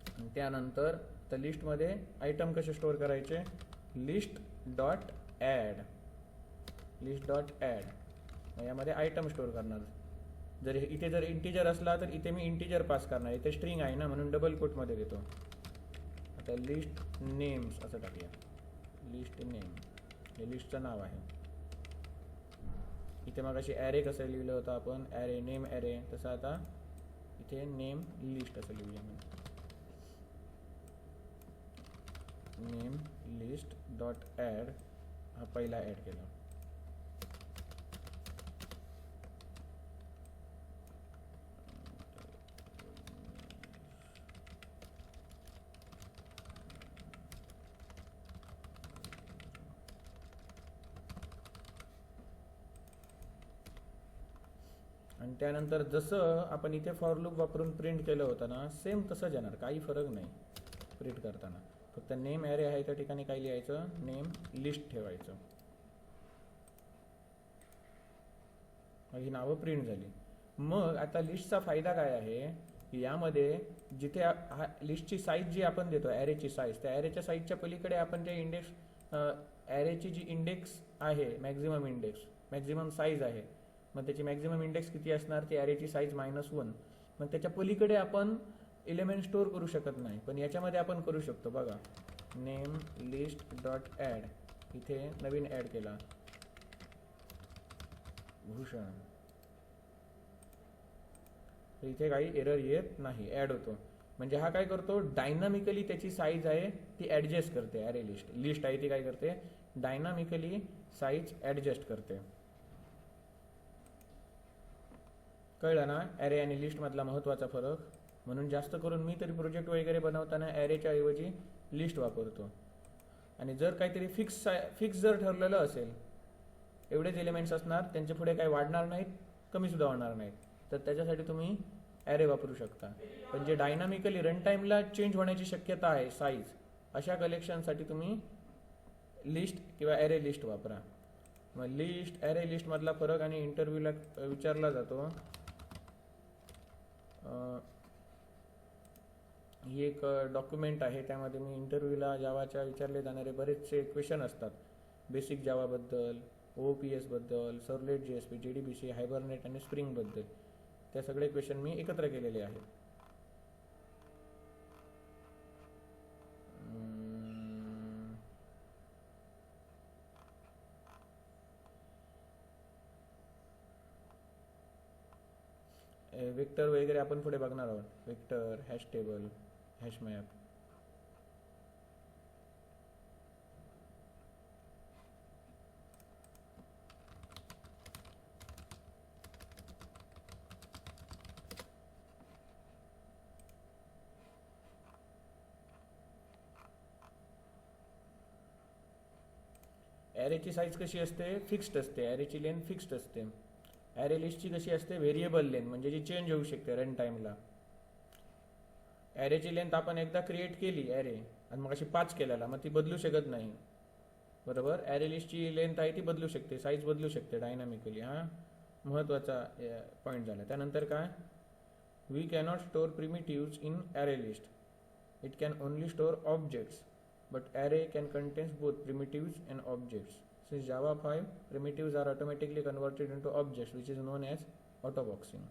आणि त्यानंतर त्या लिस्टमध्ये आयटम कसे स्टोअर करायचे, लिस्ट डॉट ॲड यामध्ये आयटम स्टोअर करणार. जर इथे जर इंटिजर असला तर इथे मी इंटिजर पास करणार. इथे स्ट्रिंग आहे ना म्हणून डबल कोटमध्ये देतो. आता लिस्ट नेम्स असं टाकूया, लिस्ट नेम हे लिस्टचं नाव आहे. इथे मग अशी ॲरे कसं लिहिलं होतं आपण, ॲरे नेम ॲरे, तसं आता इथे नेम लिस्ट असं लिहूया. नेम लिस्ट डॉट ॲड हा पहिला ॲड केला. आणि त्यानंतर जसं आपण इथे फॉर लूप वापरून प्रिंट केलं होतं ना, सेम तसंच येणार, काही फरक नाही प्रिंट करताना. फक्त नेम ॲरे आहे त्या ठिकाणी काय लिहायचं, नेम लिस्ट ठेवायचं. ही नावं प्रिंट झाली. मग आता लिस्टचा फायदा काय आहे की यामध्ये जिथे हा लिस्टची साईज जी आपण देतो ॲरेची साईज, त्या ॲरेच्या साईजच्या पलीकडे आपण त्या इंडेक्स ॲरेची जी इंडेक्स आहे मॅक्झिमम साईज आहे, मग त्याची मॅक्झिमम इंडेक्स किती असणार, ती ॲरेची साईज -1. मग त्याच्या पलीकडे आपण एलिमेंट स्टोअर करू शकत नाही, पण याच्यामध्ये आपण करू शकतो. बघा, नेम लिस्ट डॉट ॲड, इथे नवीन ॲड केला भूषण, तर इथे काही एरर येत नाही, ॲड होतो. म्हणजे हा काय करतो, डायनामिकली त्याची साईज आहे ती ॲडजस्ट करते. ॲरे लिस्ट आहे ती काय करते, डायनामिकली साईज ॲडजस्ट करते. कळलं ना ॲरे आणि लिस्ट मधला महत्त्वाचा फरक. म्हणून जास्त करून मी तरी प्रोजेक्ट वगैरे बनवताना ॲरेच्या ऐवजी लिस्ट वापरतो. आणि जर काहीतरी फिक्स जर ठरलेलं असेल, एवढेच एलिमेंट्स असणार, त्यांच्या पुढे काही वाढणार नाहीत, कमी सुद्धा होणार नाहीत. तर त्याच्यासाठी तुम्ही ॲरे वापरू शकता. पण जे डायनामिकली रन टाईमला चेंज होण्याची शक्यता आहे साईज, अशा कलेक्शनसाठी तुम्ही लिस्ट किंवा ॲरे लिस्ट वापरा. मग लिस्ट ॲरे लिस्टमधला फरक आणि इंटरव्ह्यूला विचारला जातो. ही एक डॉक्युमेंट आहे, त्यामध्ये मी इंटरव्ह्यूला जावाच्या विचारले जाणारे बरेचसे क्वेश्चन असतात. बेसिक जावाबद्दल, OOPS बद्दल, सर्वलेट JSP, JDBC, हायबरनेट आणि स्प्रिंगबद्दल, त्या सगळे क्वेश्चन मी एकत्र केलेले आहेत. वेक्टर वगैरे आपण पुढे बघणार आहोत. Vector, hash table, hash map. ॲरेची साईज कशी असते? फिक्स्ड असते. ॲरेची लेंथ फिक्स्ड असते. ॲरे लिस्टची कशी असते? व्हेरिएबल लेंथ, म्हणजे जी चेंज होऊ शकते रन टाईमला. ॲरेची लेंथ आपण एकदा क्रिएट केली ॲरे आणि मग अशी 5 केल्याला, मग ती बदलू शकत नाही, बरोबर. ॲरे लिस्टची लेंथ आहे ती बदलू शकते, साईज बदलू शकते डायनामिकली. हा महत्त्वाचा पॉईंट झाला. त्यानंतर काय? We cannot store primitives in array list. It can only store objects, but array can contains both primitives and objects. Since Java 5, primitives are automatically converted into objects, which is known as autoboxing.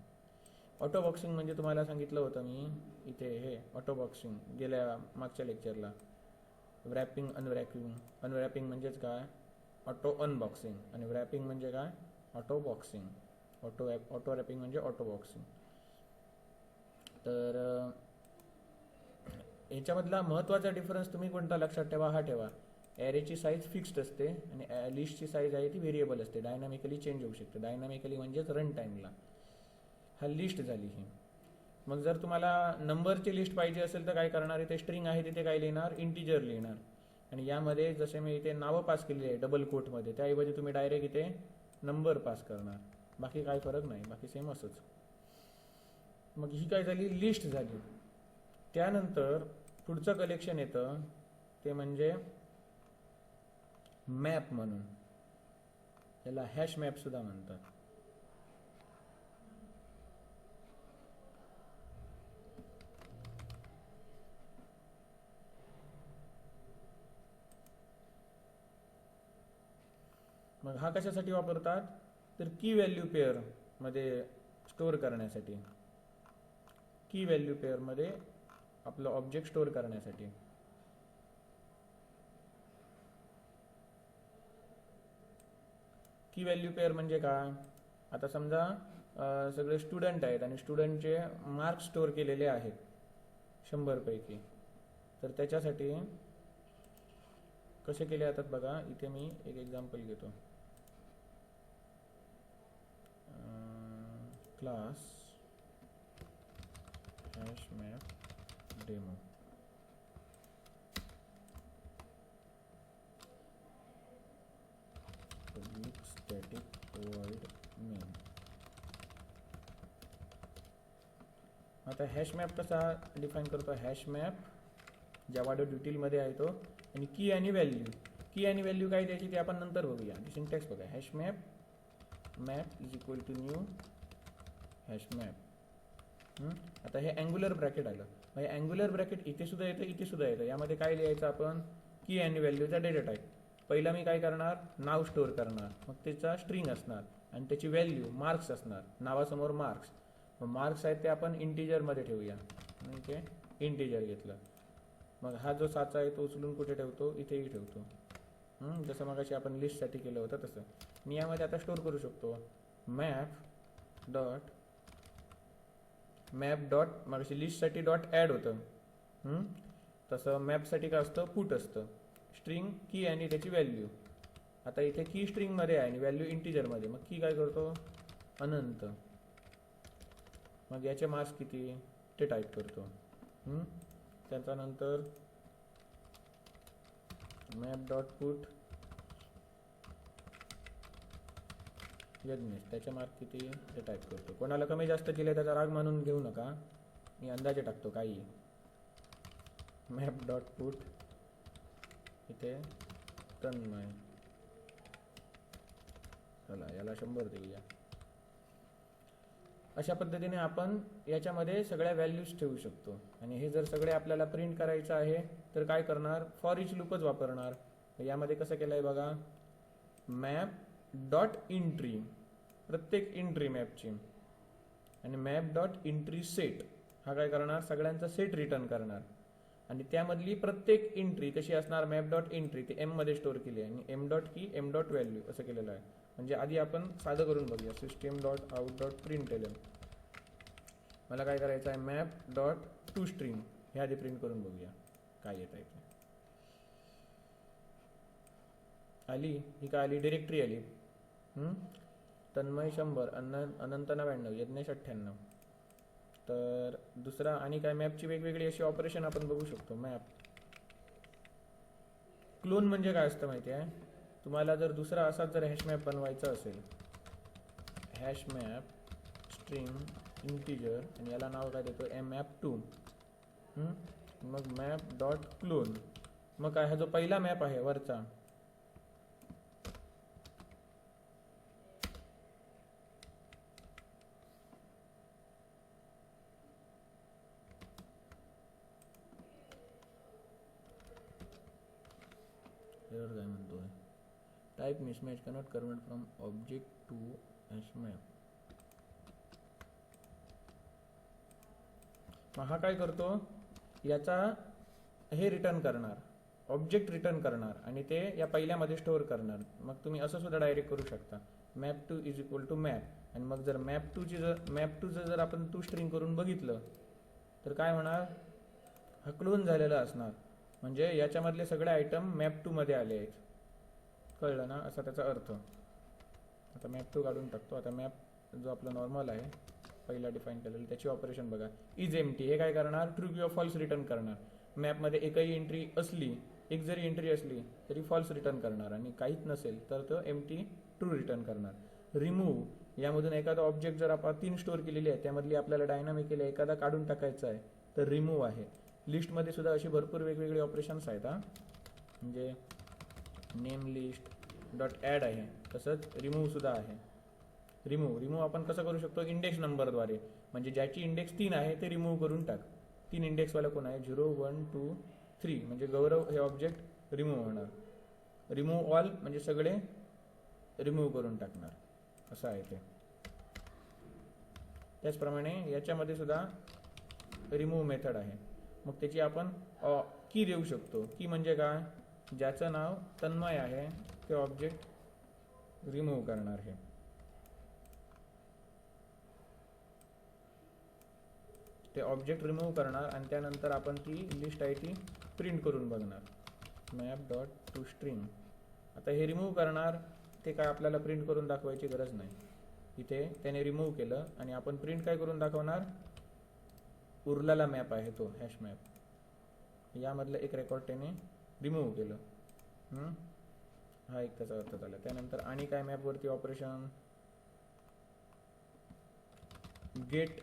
ऑटोबॉक्सिंग म्हणजे तुम्हाला सांगितलं होतं मी इथे, हे ऑटोबॉक्सिंग गेल्या मागच्या लेक्चरला. व्रॅपिंग, अनव्रॅपिंग. अनव्रॅपिंग म्हणजेच काय? Auto unboxing. आणि व्रॅपिंग म्हणजे काय? ऑटोबॉक्सिंग. ऑटो रॅपिंग म्हणजे ऑटोबॉक्सिंग. तर याच्यामधला महत्त्वाचा डिफरन्स तुम्ही कोणता लक्षात ठेवा? हा ठेवा, ॲरेची साईज फिक्स्ड असते आणि लिस्टची साईज आहे ती व्हेरिएबल असते, डायनामिकली चेंज होऊ शकते. डायनामिकली म्हणजेच रन टाईमला. हा लिस्ट झाली ही. मग जर तुम्हाला नंबरची लिस्ट पाहिजे असेल तर काय करणार? इथे स्ट्रिंग आहे तिथे काय लिहिणार? इंटिजर लिहिणार. आणि यामध्ये जसे मी इथे नावं पास केलेली आहे डबल कोटमध्ये, त्याऐवजी तुम्ही डायरेक्ट इथे नंबर पास करणार. बाकी काय फरक नाही, बाकी सेम असंच. मग ही काय झाली? लिस्ट झाली. त्यानंतर पुढचं कलेक्शन येतं ते म्हणजे मॅप म्हणून. याला हॅश मॅप सुद्धा म्हणतात. मग हा कशासाठी वापरतात? तर की व्हॅल्यू पेअर मध्ये स्टोअर करण्यासाठी. की व्हॅल्यू पेअर मध्ये आपलं ऑब्जेक्ट स्टोअर करण्यासाठी. की व्हॅल्यू पेअर म्हणजे काय? आता समजा सगळे स्टुडंट आहेत आणि स्टुडंटचे मार्क्स स्टोअर केलेले आहेत 100 पैकी. तर त्याच्यासाठी कसे केले जातात बघा. इथे मी एक एक्झाम्पल घेतो. Class hash map demo. public static void main. आता हॅश मॅप कसा डिफाईन करतो? हॅश मॅप जावा डॉट युटिल मध्ये आहे तो. आणि की आणि व्हॅल्यू. की आणि व्हॅल्यू काय द्यायची ते आपण नंतर बघूया. सिंटॅक्स बघा. Hash map is equal to new hash map. आता हे अँग्युलर ब्रॅकेट आलं. मग हे अँग्युलर ब्रॅकेट इथे सुद्धा येतं, इथे सुद्धा येतं. यामध्ये काय लिहायचं आपण? की आणि व्हॅल्यूचा डेटा टाईप. पहिला मी काय करणार? नाव स्टोअर करणार, मग त्याचा स्ट्रिंग असणार आणि त्याची व्हॅल्यू मार्क्स असणार. नावासमोर मार्क्स. मग मार्क्स आहेत ते आपण इंटिजरमध्ये ठेवूया. इथे इंटिजर घेतलं. मग हा जो साचा आहे तो उचलून कुठे ठेवतो? इथेही ठेवतो. जसं मग अशी आपण लिस्टसाठी केलं होतं तसं. मी यामध्ये आता स्टोअर करू शकतो. मॅप डॉट मग अशी लिस्टसाठी डॉट ॲड होतं. तसं मॅपसाठी काय असतं? पुट असतं. स्ट्रिंग की आणि त्याची व्हॅल्यू. आता इथे की स्ट्रिंगमध्ये आहे आणि व्हॅल्यू इंटिजरमध्ये. मग की काय करतो? अनंत. मग याचे मार्क्स किती ते टाईप करतो. त्याच्यानंतर मॅप डॉट पुट यज्ञेश, त्याचे मार्क किती ते टाईप करतो. कोणाला कमी जास्त दिले त्याचा राग मानून घेऊ नका, मी अंदाजे टाकतो काही. मॅप डॉट पुट इथे तन्मय, चला याला 100 देऊया. अशा पद्धतीने आपण याच्यामध्ये सगळ्या व्हॅल्यूज ठेवू शकतो. आणि हे जर सगळे आपल्याला प्रिंट करायचं आहे तर काय करणार, फॉर इच लूपच वापरणार. यामध्ये कसं केलं आहे बघा, मॅप डॉट एंट्री, प्रत्येक एंट्री मॅपची, आणि मॅप डॉट एंट्री सेट हा काय करणार, सगळ्यांचा सेट रिटर्न करणार. आणि त्यामधली प्रत्येक एंट्री कशी असणार, मॅप डॉट एंट्री ते एम मध्ये स्टोअर केली आहे, आणि एम डॉट की एम डॉट व्हॅल्यू असं केलेलं आहे. म्हणजे आधी आपण साधं करून बघूया, system dot out dot print L. मला काय करायचं आहे, मॅप डॉट टू स्ट्रिंग हे आधी प्रिंट करून बघूया काय येत आहे ते. आली ही काय आली, डिरेक्टरी आली. तन्मय 100, अनंत 99, यज्ञेश 98. तर दुसरा आणि काय, मॅपची वेगवेगळी अशी ऑपरेशन आपण बघू शकतो. मॅप क्लोन म्हणजे काय असतं माहिती आहे तुम्हाला, जर दुसरा असाच जर हॅश मॅप बनवायचा असेल, हॅश मॅप स्ट्रिंग इंटिजर, आणि याला नाव काय देतो, map2, मग मॅप डॉट क्लोन. मग काय, हा जो पहिला मॅप आहे वरचा, काय म्हणतोय, type mismatch cannot convert from object to hash map. मग हा काय करतो, याचा हे रिटर्न करणार, ऑब्जेक्ट रिटर्न करणार, आणि ते या पहिल्यामध्ये स्टोअर करणार. मग तुम्ही असं सुद्धा डायरेक्ट करू शकता, map2 is equal to map. आणि मग जर मॅप2चं जर आपण टू स्ट्रिंग करून बघितलं तर काय होणार, हा क्लोन झालेला असणार. म्हणजे याच्यामधले सगळे आयटम मॅप2 मध्ये आले आहेत. कळलं ना, असा त्याचा अर्थ. आता मॅप2 काढून टाकतो. आता मॅप जो आपला नॉर्मल आहे पहिला डिफाईन केलेलं, त्याची ऑपरेशन बघा, इज एम्प्टी हे काय करणार, ट्रू किंवा फॉल्स रिटर्न करणार. मॅपमध्ये एकही एंट्री असली, एक जरी एंट्री असली तरी फॉल्स रिटर्न करणार, आणि काहीच नसेल तर तो एम्प्टी ट्रू रिटर्न करणार. रिमूव्ह, यामधून एखादा ऑब्जेक्ट जर आपण 3 स्टोअर केलेली आहे, त्यामधली आपल्याला डायनामिकली एखादा काढून टाकायचा आहे तर रिमूव्ह आहे. लिस्टमध्ये सुद्धा अशी भरपूर वेगवेगळे ऑपरेशन्स आहेत. म्हणजे नेम लिस्ट डॉट ॲड आहे, तसंच रिमूव्ह सुद्धा आहे. रिमूव्ह आपण कसं करू शकतो, इंडेक्स नंबरद्वारे. म्हणजे ज्याची इंडेक्स 3 आहे ते रिमूव्ह करून टाक. 3 इंडेक्सवाला कोण आहे, 0 1 2 3, म्हणजे गौरव हे ऑब्जेक्ट रिमूव्ह होणार. रिमूव्ह ऑल म्हणजे सगळे रिमूव्ह करून टाकणार, असं आहे ते. त्याचप्रमाणे याच्यामध्ये सुद्धा रिमूव्ह मेथड आहे. मग त्याची आपण की देऊ शकतो. की म्हणजे काय, ज्याचं नाव तन्मय आहे ते ऑब्जेक्ट रिमूव्ह करणार आहे. ते ऑब्जेक्ट रिमूव्ह करणार, आणि त्यानंतर आपण ती लिस्ट आहे ती प्रिंट करून बघणार, मॅप डॉट टू स्ट्रिंग. आता हे रिमूव्ह करणार, ते काय आपल्याला प्रिंट करून दाखवायची गरज नाही. इथे त्याने रिमूव्ह केलं, आणि आपण प्रिंट काय करून दाखवणार, उरलेला मॅप आहे तो हॅश मॅप, यामधलं एक रेकॉर्ड त्याने रिमूव्ह केलं. हा एक त्याचा अर्थ झाला. त्यानंतर आणि काय मॅपवरती ऑपरेशन, गेट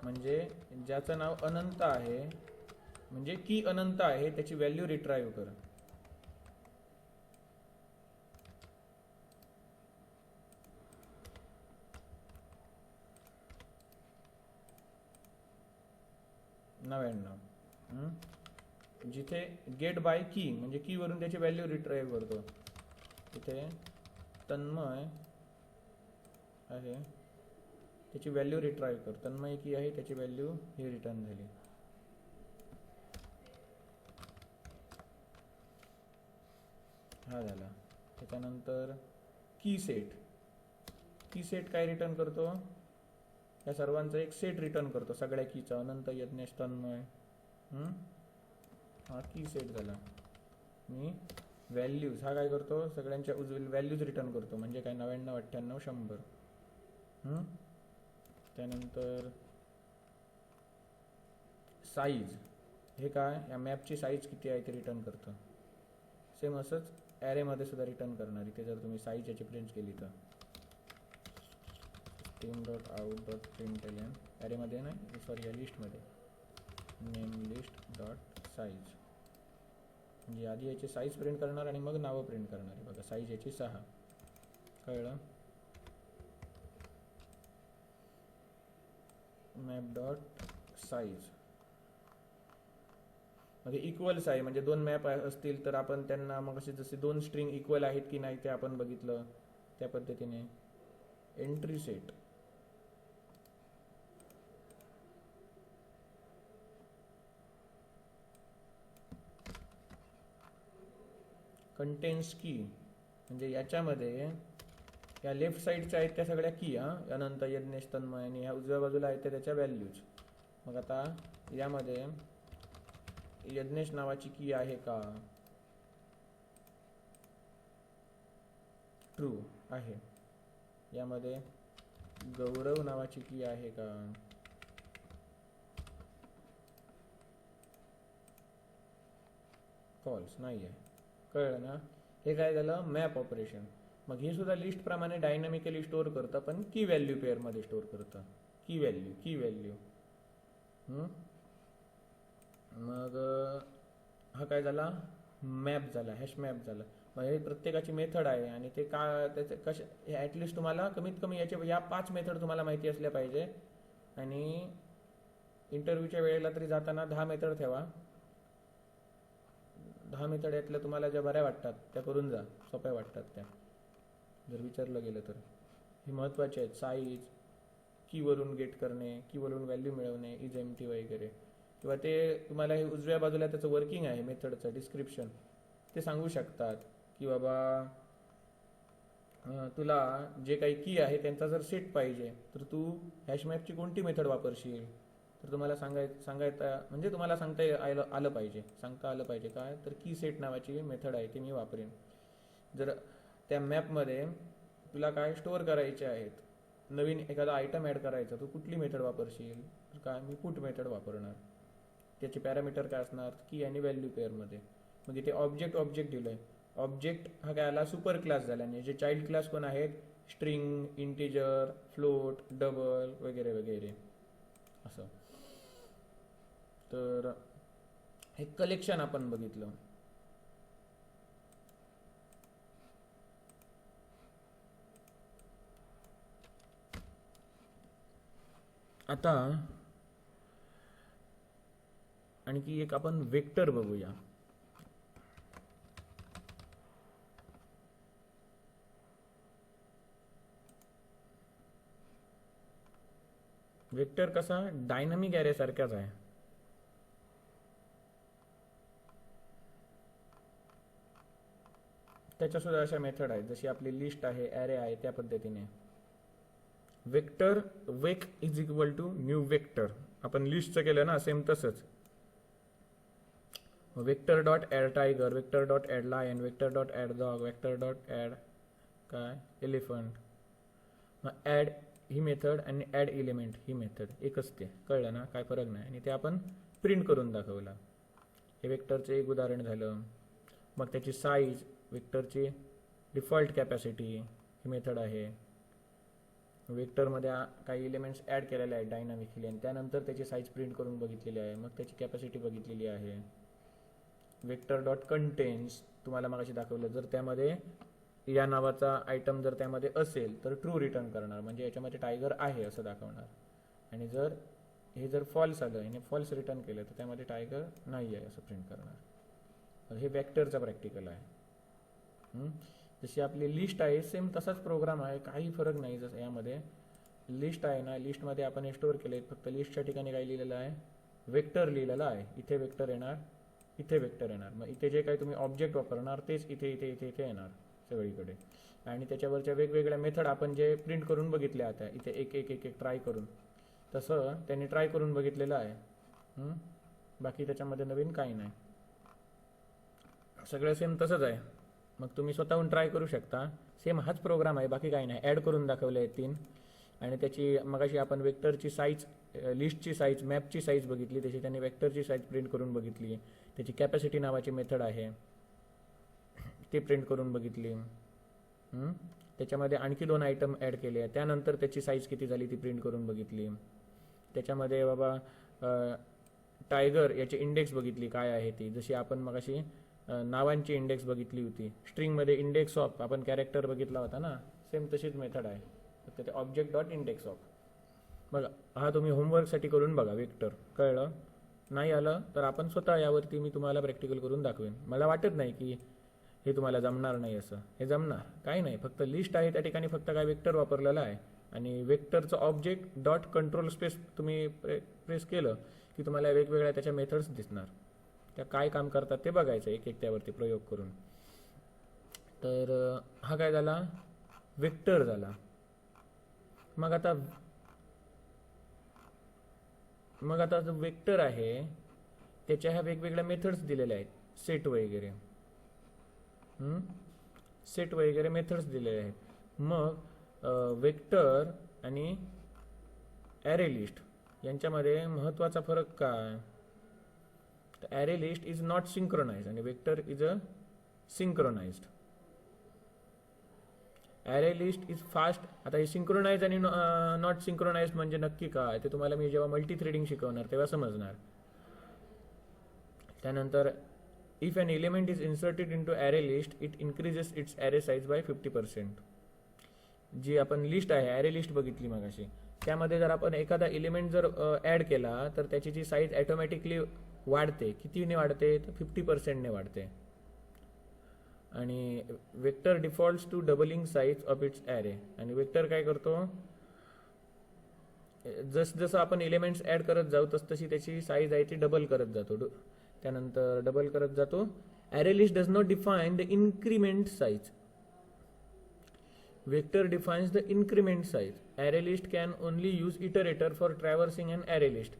म्हणजे ज्याचं नाव अनंत आहे, म्हणजे की अनंत आहे, त्याची व्हॅल्यू रिट्राईव्ह कर. जिथे गेट बाय की म्हणजे की वरून त्याची व्हॅल्यू रिट्राईव्ह करतो, तिथे तन्मय आहे त्याची व्हॅल्यू रिट्राईव्ह कर. तन्मय की आहे त्याची व्हॅल्यू ही रिटर्न झाली. हा झाला. त्याच्यानंतर की सेट काय रिटर्न करतो, या सर्वांचा एक सेट रिटर्न करतो, सगळ्या कीचा, अनंत, यज्ञेश, तन्मय. हा की सेट झाला. मी व्हॅल्यूज हा काय करतो, सगळ्यांच्या व्हॅल्यूज रिटर्न करतो, म्हणजे काय 99 98 100. त्यानंतर साईज, हे काय, या मॅपची साईज किती आहे ते रिटर्न करतं. सेम असंच ॲरेमध्ये सुद्धा रिटर्न करणार. इथे जर तुम्ही साईज याची प्रिंट केली तर string.out.println ॲरेमध्ये नाही, सॉरी या लिस्टमध्ये नेम लिस्ट डॉट साईज, म्हणजे आधी याची साईज प्रिंट करणार आणि मग नावं प्रिंट करणार आहे. बघा साईज याची 6. कळलं? मॅप डॉट साईज म्हणजे इक्वल्स आहे, म्हणजे 2 मॅप असतील तर आपण त्यांना मग असे जसे 2 स्ट्रिंग इक्वल आहेत की नाही ते आपण बघितलं त्या पद्धतीने. एंट्री सेट कंटेन्स की म्हणजे याच्यामध्ये या लेफ्ट साईडच्या आहेत त्या सगळ्या की, अनंत, यज्ञेश, तन्मय, आणि ह्या उजव्या बाजूला आहेत त्या त्याच्या व्हॅल्यूज. मग आता यामध्ये यज्ञेश नावाची की आहे का? ट्रू आहे. यामध्ये गौरव नावाची की आहे का? फॉल्स नाही आहे. कळलं ना? हे काय झालं? Map operation. मग हे सुद्धा लिस्ट प्रमाणे डायनामिकली स्टोअर करतं, पण की व्हॅल्यू पेअरमध्ये स्टोअर करतं. की व्हॅल्यू. मग हा काय झाला? मॅप झाला, हॅश मॅप झाला. मग हे प्रत्येकाची मेथड आहे आणि ते का त्याचे कशा ॲटलिस्ट तुम्हाला कमीत कमी या 5 मेथड तुम्हाला माहिती असल्या पाहिजे. आणि इंटरव्ह्यूच्या वेळेला तरी जाताना 10 मेथड ठेवा. 10 मेथड यातल्या तुम्हाला ज्या बऱ्या वाटतात त्या करून जा, सोप्या वाटतात त्या, जर विचारलं गेलं तर. हे महत्त्वाचे आहेत. साईज, कीवरून गेट करणे, कीवरून व्हॅल्यू मिळवणे, इज एम्प्टी वगैरे, किंवा ते तुम्हाला हे उजव्या बाजूला त्याचं वर्किंग आहे मेथडचं डिस्क्रिप्शन, ते सांगू शकतात की बाबा तुला जे काही की आहे त्यांचा जर सेट पाहिजे तर तू हॅशमॅपची कोणती मेथड वापरशील, तर तुम्हाला सांगायचं म्हणजे तुम्हाला सांगता आलं पाहिजे काय, तर की सेट नावाची मेथड आहे ती मी वापरेन. जर त्या मॅपमध्ये तुला काय स्टोअर करायचे आहेत, नवीन एखादा आयटम ॲड करायचा, तू कुठली मेथड वापरशील, तर काय मी पुट मेथड वापरणार. त्याचे पॅरामीटर काय असणार? की आणि व्हॅल्यू पेअरमध्ये. मग इथे ऑब्जेक्ट दिलं आहे. ऑब्जेक्ट हा काय आला? सुपर क्लास झाला. आणि जे चाइल्ड क्लास कोण आहेत? स्ट्रिंग, इंटिजर, फ्लोट, डबल वगैरे वगैरे असं. तर हे कलेक्शन आपण बघितलं. आता आणखी एक आपण वेक्टर बघूया. वेक्टर कसा? डायनामिक ॲरे सारखाच आहे. त्याच्या सुद्धा अशा मेथड आहेत, जशी आपली लिस्ट आहे, ॲरे आहे, त्या पद्धतीने. Vector vec is equal to new vector. आपण लिस्टचं केलं ना, सेम तसंच. Vector dot add tiger, vector dot add lion, vector dot add dog, vector dot add काय एलिफंट. मग ॲड ही मेथड आणि ॲड एलिमेंट ही मेथड एकच ते. कळलं ना? काय फरक नाही. आणि ते आपण प्रिंट करून दाखवला. हे वेक्टरचं एक उदाहरण झालं. मग त्याची साईज, वेक्टरची डिफॉल्ट कॅपॅसिटी ही मेथड आहे. वेक्टरमध्ये काही एलिमेंट्स ॲड केलेले आहेत डायनामिकली, आणि त्यानंतर त्याची साईज प्रिंट करून बघितलेली आहे. मग त्याची कॅपॅसिटी बघितलेली आहे. वेक्टर डॉट कंटेन्स तुम्हाला मगाशी दाखवलं, जर त्यामध्ये या नावाचा आयटम जर त्यामध्ये असेल तर ट्रू रिटर्न करणार, म्हणजे याच्यामध्ये टायगर आहे असं दाखवणार. आणि जर हे जर फॉल्स आलं आणि फॉल्स रिटर्न केलं तर त्यामध्ये टायगर नाही आहे असं प्रिंट करणार. हे वेक्टरचा प्रॅक्टिकल आहे. जशी आपली लिस्ट आहे सेम तसाच प्रोग्राम आहे, काही फरक नाही. जसं यामध्ये लिस्ट आहे ना, लिस्टमध्ये आपण हे स्टोअर केले, फक्त लिस्टच्या ठिकाणी काय लिहिलेलं आहे? वेक्टर लिहिलेलं आहे. इथे वेक्टर येणार, इथे वेक्टर येणार. मग इथे जे काही तुम्ही ऑब्जेक्ट वापरणार तेच इथे इथे इथे इथे येणार सगळीकडे. आणि त्याच्यावरच्या वेगवेगळ्या मेथड आपण जे प्रिंट करून बघितल्या आता इथे एक एक एक एक ट्राय करून, तसं त्यांनी ट्राय करून बघितलेलं आहे. बाकी त्याच्यामध्ये नवीन काही नाही, सगळं सेम तसंच आहे. मग तुम्ही स्वतःहून ट्राय करू शकता. सेम हाच प्रोग्राम आहे, बाकी काही नाही. ॲड करून दाखवले आहेत 3. आणि त्याची मगाशी आपण वेक्टरची साईज, लिस्टची साईज, मॅपची साईज बघितली, तशी त्यांनी वेक्टरची साईज प्रिंट करून बघितली. त्याची कॅपॅसिटी नावाची मेथड आहे. ते प्रिंट करून बघितली. त्याच्यामध्ये आणखी 2 आयटम ॲड केले, त्यानंतर त्याची साईज किती झाली ती प्रिंट करून बघितली. त्याच्यामध्ये बाबा टायगर याची इंडेक्स बघितली काय आहे ती, जशी आपण मगाशी नावांची इंडेक्स बघितली होती. स्ट्रिंगमध्ये इंडेक्स ऑफ आपण कॅरेक्टर बघितला होता ना, सेम तशीच मेथड आहे, फक्त ते ऑब्जेक्ट डॉट इंडेक्स ऑफ. बघा हा तुम्ही होमवर्कसाठी करून बघा. वेक्टर कळलं? नाही आलं तर आपण स्वतः यावरती मी तुम्हाला प्रॅक्टिकल करून दाखवेन. मला वाटत नाही की हे तुम्हाला जमणार नाही असं. हे जमणार काही नाही, फक्त लिस्ट आहे त्या ठिकाणी फक्त काय वेक्टर वापरलेला आहे आणि वेक्टरचं ऑब्जेक्ट डॉट कंट्रोल स्पेस तुम्ही प्रेस केलं की तुम्हाला वेगवेगळ्या त्याच्या मेथड्स दिसणार. त्या काय काम करतात ते बघायचं एक एक त्यावरती प्रयोग करून. तर हा काय झाला, वेक्टर झाला. मग आता जो वेक्टर आहे त्याच्या ह्या वेगवेगळ्या मेथड्स दिलेल्या आहेत, सेट वगैरे मेथड्स दिलेले आहेत. मग वेक्टर आणि ॲरे लिस्ट यांच्यामध्ये महत्त्वाचा फरक काय, तर array list is not synchronized आणि vector is a synchronized. Array list is fast. आता हे सिंक्रोनाइज आणि नॉट सिंक्रोनाइज्ड म्हणजे नक्की काय ते तुम्हाला मी जेव्हा मल्टी थ्रेडिंग शिकवणार तेव्हा समजणार. त्यानंतर if N element is inserted into array list it increases its array size by 50%. जी आपण लिस्ट आहे ॲरे लिस्ट बघितली मगाशी, त्यामध्ये जर आपण एखादा एलिमेंट जर ॲड केला तर त्याची जी साईज ॲटोमॅटिकली वाढते. कितीने वाढते तर 50%ने वाढते. आणि vector defaults to doubling size of its array. आणि वेक्टर काय करतो, जसं आपण एलिमेंट्स ॲड करत जाऊ तशी त्याची साईज आहे ती डबल करत जातो. त्यानंतर डबल करत जातो. Array list does not define the increment size. Vector defines the increment size. Array list can only use iterator for traversing an array list.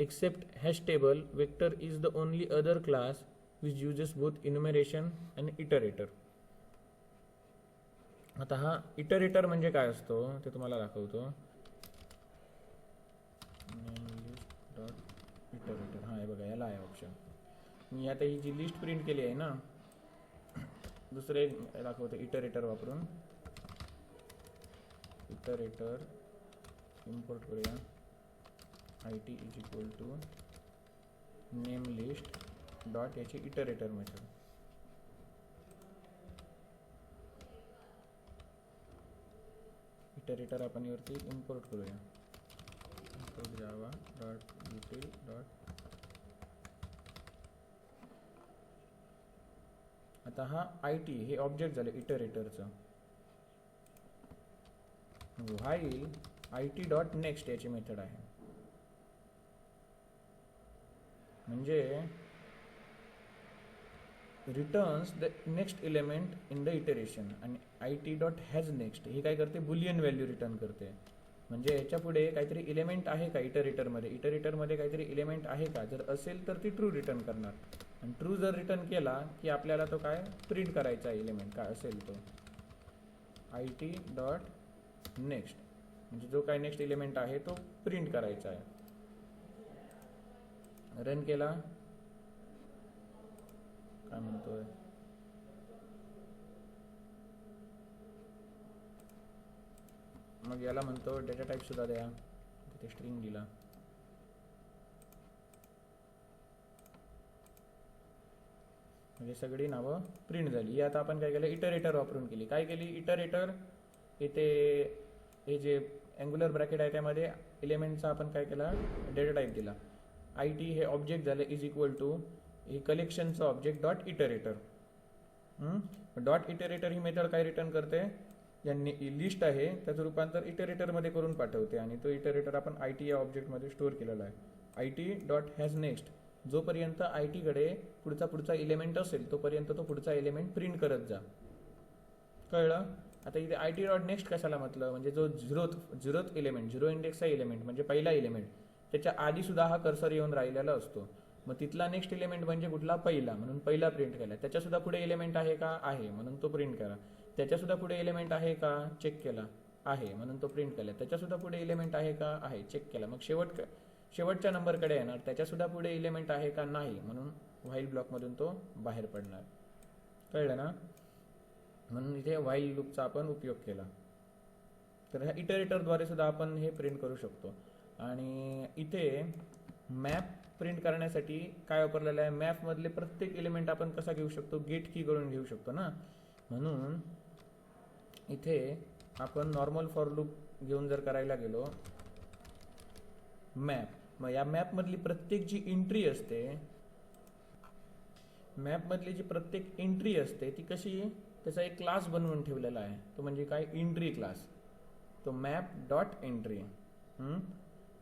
Except hash table, vector is the only other class which uses both enumeration and iterator. आता हा iterator म्हणजे काय असतो ते तुम्हाला दाखवतो. Iterator हा हे बघा, याला आहे ऑप्शन. मी आता ही जी लिस्ट प्रिंट केली आहे ना, दुसरे दाखवतो इटरेटर वापरून. इटरेटर इम्पोर्ट करूया. IT is equal to name list dot याची इटरेटर मेथड. इटरेटर आपण यावरती इम्पोर्ट करूया. Import Java dot util dot. आता हा IT हे ऑब्जेक्ट झालं इटरेटरचं. व्हाईल IT डॉट नेक्स्ट याची मेथड आहे. म्हणजे returns the next element in the iteration. आणि IT डॉट हॅज नेक्स्ट हे काय करते, बुलियन व्हॅल्यू रिटर्न करते. म्हणजे याच्या पुढे काहीतरी एलिमेंट आहे का इटरेटरमध्ये काहीतरी एलिमेंट आहे का, जर असेल तर ती ट्रू रिटर्न करणार. आणि ट्रू जर रिटर्न केला की आपल्याला तो काय प्रिंट करायचा एलिमेंट काय असेल तो. IT डॉट नेक्स्ट म्हणजे जो काय नेक्स्ट एलिमेंट आहे तो प्रिंट करायचा आहे. रन केला काय म्हणतोय, मग याला म्हणतो डेटा टाईप सुद्धा द्या. तिथे स्ट्रिंग दिला. म्हणजे सगळी नावं प्रिंट झाली. ही आता आपण काय केलं, इटरेटर वापरून केली. काय केली, इटरेटर इथे हे जे अँग्युलर ब्रॅकेट आहे त्यामध्ये एलिमेंटचा आपण काय केला, डेटा टाईप दिला. IT हे ऑब्जेक्ट झालं इज इक्वल टू हे कलेक्शनचं object dot iterator. Dot iterator ही मेथड काय रिटर्न करते, ज्यांनी लिस्ट आहे त्याचं रूपांतर इटरेटरमध्ये करून पाठवते. आणि तो इटरेटर आपण IT या ऑब्जेक्टमध्ये स्टोअर केलेला आहे. IT dot has next. जोपर्यंत IT कडे पुढचा एलिमेंट असेल तोपर्यंत तो पुढचा एलिमेंट प्रिंट करत जा. कळलं? आता इथे IT डॉट नेक्स्ट कशाला म्हटलं, म्हणजे जो झिरोथ एलिमेंट, झिरो इंडेक्सचा एलिमेंट म्हणजे पहिला एलिमेंट, त्याच्या आधी सुद्धा हा कर्सर येऊन राहिलेला असतो. मग तिथला नेक्स्ट एलिमेंट म्हणजे कुठला, पहिला, म्हणून पहिला प्रिंट केला. त्याच्यासुद्धा पुढे एलिमेंट आहे का, आहे, म्हणून तो प्रिंट करा. त्याच्यासुद्धा पुढे एलिमेंट आहे का, चेक केला, आहे, म्हणून तो प्रिंट केला. त्याच्यासुद्धा पुढे एलिमेंट आहे का, आहे, चेक केला. मग शेवटच्या नंबरकडे येणार, त्याच्यासुद्धा पुढे एलिमेंट आहे का, नाही, म्हणून व्हाईल ब्लॉकमधून तो बाहेर पडणार. कळलं ना? म्हणून इथे व्हाईल लूपचा आपण उपयोग केला. तर ह्या इटरेटरद्वारे सुद्धा आपण हे प्रिंट करू शकतो. आणि इथे मॅप प्रिंट करण्यासाठी काय वापरलेलं आहे, मॅपमधले प्रत्येक एलिमेंट आपण कसा घेऊ शकतो, गेट की करून घेऊ शकतो ना. म्हणून इथे आपण नॉर्मल फॉर लूप घेऊन जर करायला गेलो मॅप, मग या मॅपमधली प्रत्येक जी एंट्री असते, मॅपमधली जी प्रत्येक एंट्री असते ती कशी, त्याचा एक क्लास बनवून ठेवलेला आहे. तो म्हणजे काय, एंट्री क्लास. तो मॅप डॉट एंट्री.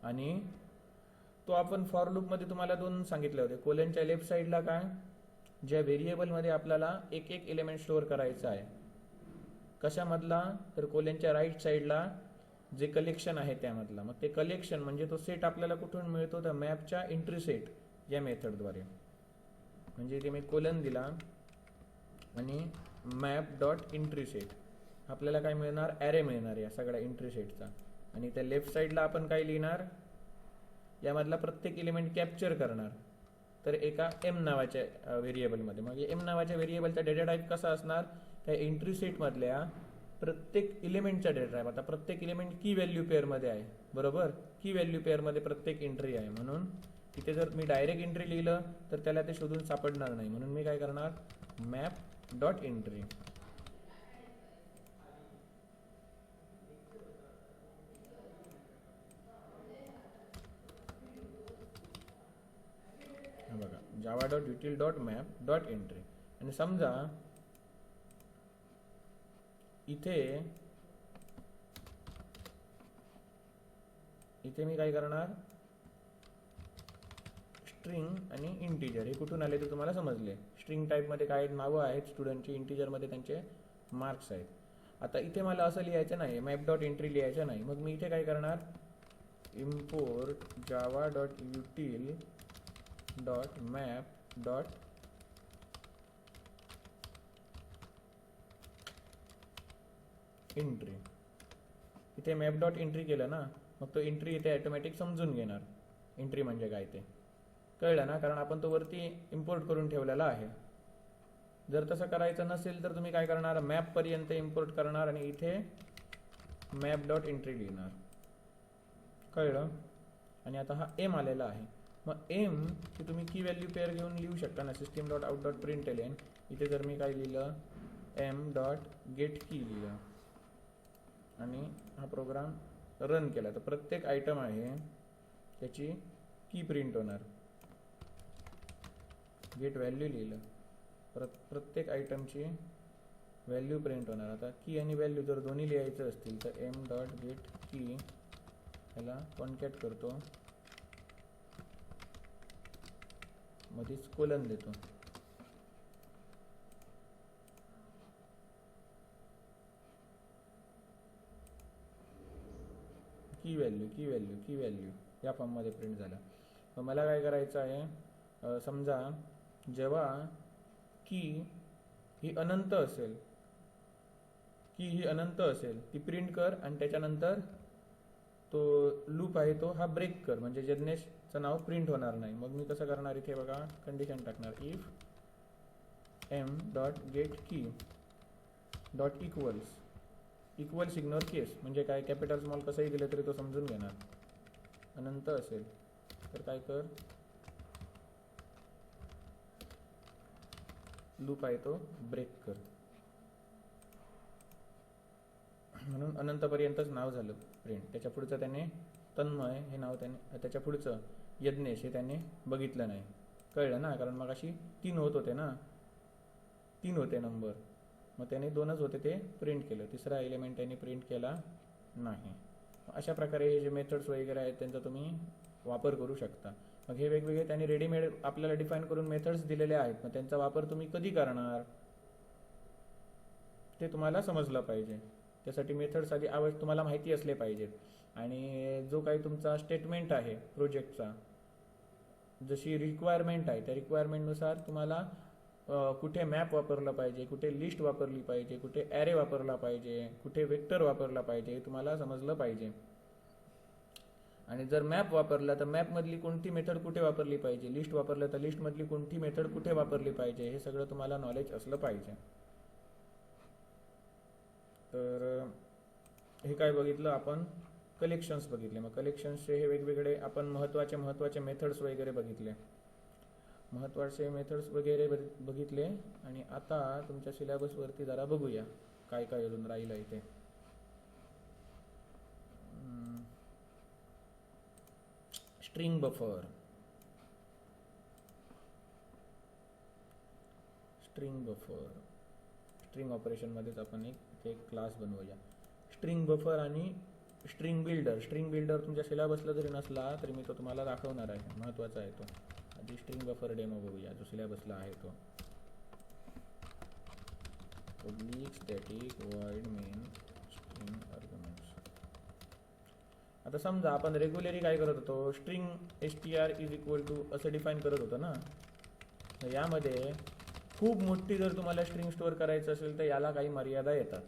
आणि तो आपण फॉर लूपमध्ये तुम्हाला दोन सांगितले होते. कोलनच्या लेफ्ट साईडला काय, ज्या व्हेरिएबलमध्ये आपल्याला एक एक एलिमेंट स्टोअर करायचा आहे, कशामधला, तर कोलनच्या राईट साईडला जे कलेक्शन आहे त्यामधला. मग ते कलेक्शन म्हणजे तो सेट आपल्याला कुठून मिळतो, तर मॅपच्या एंट्री सेट या मेथडद्वारे. म्हणजे इथे मी कोलन दिला आणि मॅप डॉट एंट्री सेट, आपल्याला काय मिळणार, ॲरे मिळणार या सगळ्या एंट्री सेटचा. आणि त्या लेफ्ट साईडला आपण काय लिहिणार, यामधला प्रत्येक एलिमेंट कॅप्चर करणार, तर एका एम नावाच्या व्हेरिएबलमध्ये. मग एम नावाच्या व्हेरिएबलचा डेटा टाईप कसा असणार, त्या एंट्री सेटमधल्या प्रत्येक एलिमेंटचा डेटा टाईप. आता प्रत्येक एलिमेंट की व्हॅल्यू पेअरमध्ये आहे, बरोबर, की व्हॅल्यू पेअरमध्ये प्रत्येक एंट्री आहे. म्हणून इथे जर मी डायरेक्ट एंट्री लिहिलं तर त्याला ते शोधून सापडणार नाही. म्हणून मी काय करणार, मॅप डॉट एंट्री. बघा, Java dot util dot map dot entry. आणि समजा इथे मी काय करणार, स्ट्रिंग आणि इंटीजर हे कुठून आले ते तुम्हाला समजले. स्ट्रिंग टाईपमध्ये काय नावं आहेत स्टुडंटची, इंटीजरमध्ये त्यांचे मार्क्स आहेत. आता इथे मला असं लिहायचं नाही, मॅप डॉट एंट्री लिहायचं नाही. मग मी इथे काय करणार, import Java dot util dot map dot entry. इथे मॅप डॉट एंट्री केलं ना, मग तो एंट्री इथे ऑटोमॅटिक समजून घेणार एंट्री म्हणजे काय ते. कळलं ना, कारण आपण तो वरती इम्पोर्ट करून ठेवलेला आहे. जर तसं करायचं नसेल तर तुम्ही काय करणार, मॅप पर्यंत इम्पोर्ट करणार आणि इथे मॅप डॉट एंट्री लिहिणार. कळलं. आणि आता हा एम आलेला आहे. मग एम की तुम्ही की व्हॅल्यू पेअर घेऊन लिहू शकता ना, system dot out dot print L N. इथे जर मी काय लिहिलं, एम डॉट गेट की लिहिलं आणि हा प्रोग्राम रन केला, तर प्रत्येक आयटम आहे त्याची की प्रिंट होणार. गेट व्हॅल्यू लिहिलं, प्रत्येक आयटमची व्हॅल्यू प्रिंट होणार. आता की आणि व्हॅल्यू जर दोन्ही लिहायचं असतील तर एम डॉट गेट की ह्याला कॉन्कॅट करतो, मध्येच कोलन देतो. की व्हॅल्यू या फॉर्ममध्ये प्रिंट झाला. मग मला काय करायचं आहे, समजा जेव्हा की ही अनंत असेल, ती प्रिंट कर आणि त्याच्यानंतर तो लूप आहे तो हा ब्रेक कर, म्हणजे जज्ञेशचं नाव प्रिंट होणार नाही. मग मी कसं करणार, इथे बघा कंडिशन टाकणार, इफ एम डॉट गेट की डॉट इक्वल्स इग्नोर केस. म्हणजे काय, कॅपिटल स्मॉल कसंही दिलं तरी तो समजून घेणार. अनंत असेल तर काय कर, लूप आहे तो ब्रेक कर. म्हणून अनंतपर्यंतच नाव झालं प्रिंट. त्याच्या पुढचं त्याने तन्मय हे नाव त्याने, त्याच्या पुढचं यज्ञेश हे त्याने बघितलं नाही. कळलं ना, कारण मग अशी 3 होते ना, 3 होते नंबर, मग त्याने 2च होते ते प्रिंट केलं, तिसरा एलिमेंट त्याने प्रिंट केला नाही. अशा प्रकारे हे जे मेथड्स वगैरे आहेत त्यांचा तुम्ही वापर करू शकता. मग हे वेगवेगळे त्यांनी रेडीमेड आपल्याला डिफाईन करून मेथड्स दिलेले आहेत. मग त्यांचा वापर तुम्ही कधी करणार ते तुम्हाला समजलं पाहिजे. त्यासाठी मेथड्स आधी तुम्हाला माहिती असले पाहिजेत. आणि जो काही तुमचा स्टेटमेंट आहे प्रोजेक्टचा, जशी रिक्वायरमेंट आहे त्या रिक्वायरमेंटनुसार तुम्हाला कुठे मॅप वापरला पाहिजे, कुठे लिस्ट वापरली पाहिजे, कुठे ॲरे वापरला पाहिजे, कुठे वेक्टर वापरला पाहिजे हे तुम्हाला समजलं पाहिजे. आणि जर मॅप वापरला तर मॅपमधली कोणती मेथड कुठे वापरली पाहिजे, लिस्ट वापरलं तर लिस्टमधली कोणती मेथड कुठे वापरली पाहिजे, हे सगळं तुम्हाला नॉलेज असलं पाहिजे. तर हे काय बघितलं आपण, कलेक्शन्स बघितले. मग कलेक्शन्सचे हे वेगवेगळे आपण महत्त्वाचे मेथड्स वगैरे बघितले, महत्त्वाचे मेथड्स वगैरे बघितले. आणि आता तुमच्या सिलेबसवरती जरा बघूया काय काय अजून राहिलं इथे. स्ट्रिंग बफर, स्ट्रिंग ऑपरेशनमध्येच आपण एक क्लास बनवूया. स्ट्रिंग बफर आणि स्ट्रिंग बिल्डर तुमच्या सिलेबसला जरी नसला तरी मी तो तुम्हाला दाखवणार आहे, महत्त्वाचा आहे तो. आधी स्ट्रिंग बफर डेमो बघूया जो सिलेबसला आहे तो. Public static void main string arguments. आता समजा आपण रेग्युलरी काय करत होतो, string str is equal to असं डिफाईन करत होतो ना. तर यामध्ये खूप मोठी जर तुम्हाला स्ट्रिंग स्टोअर करायचं असेल तर याला काही मर्यादा येतात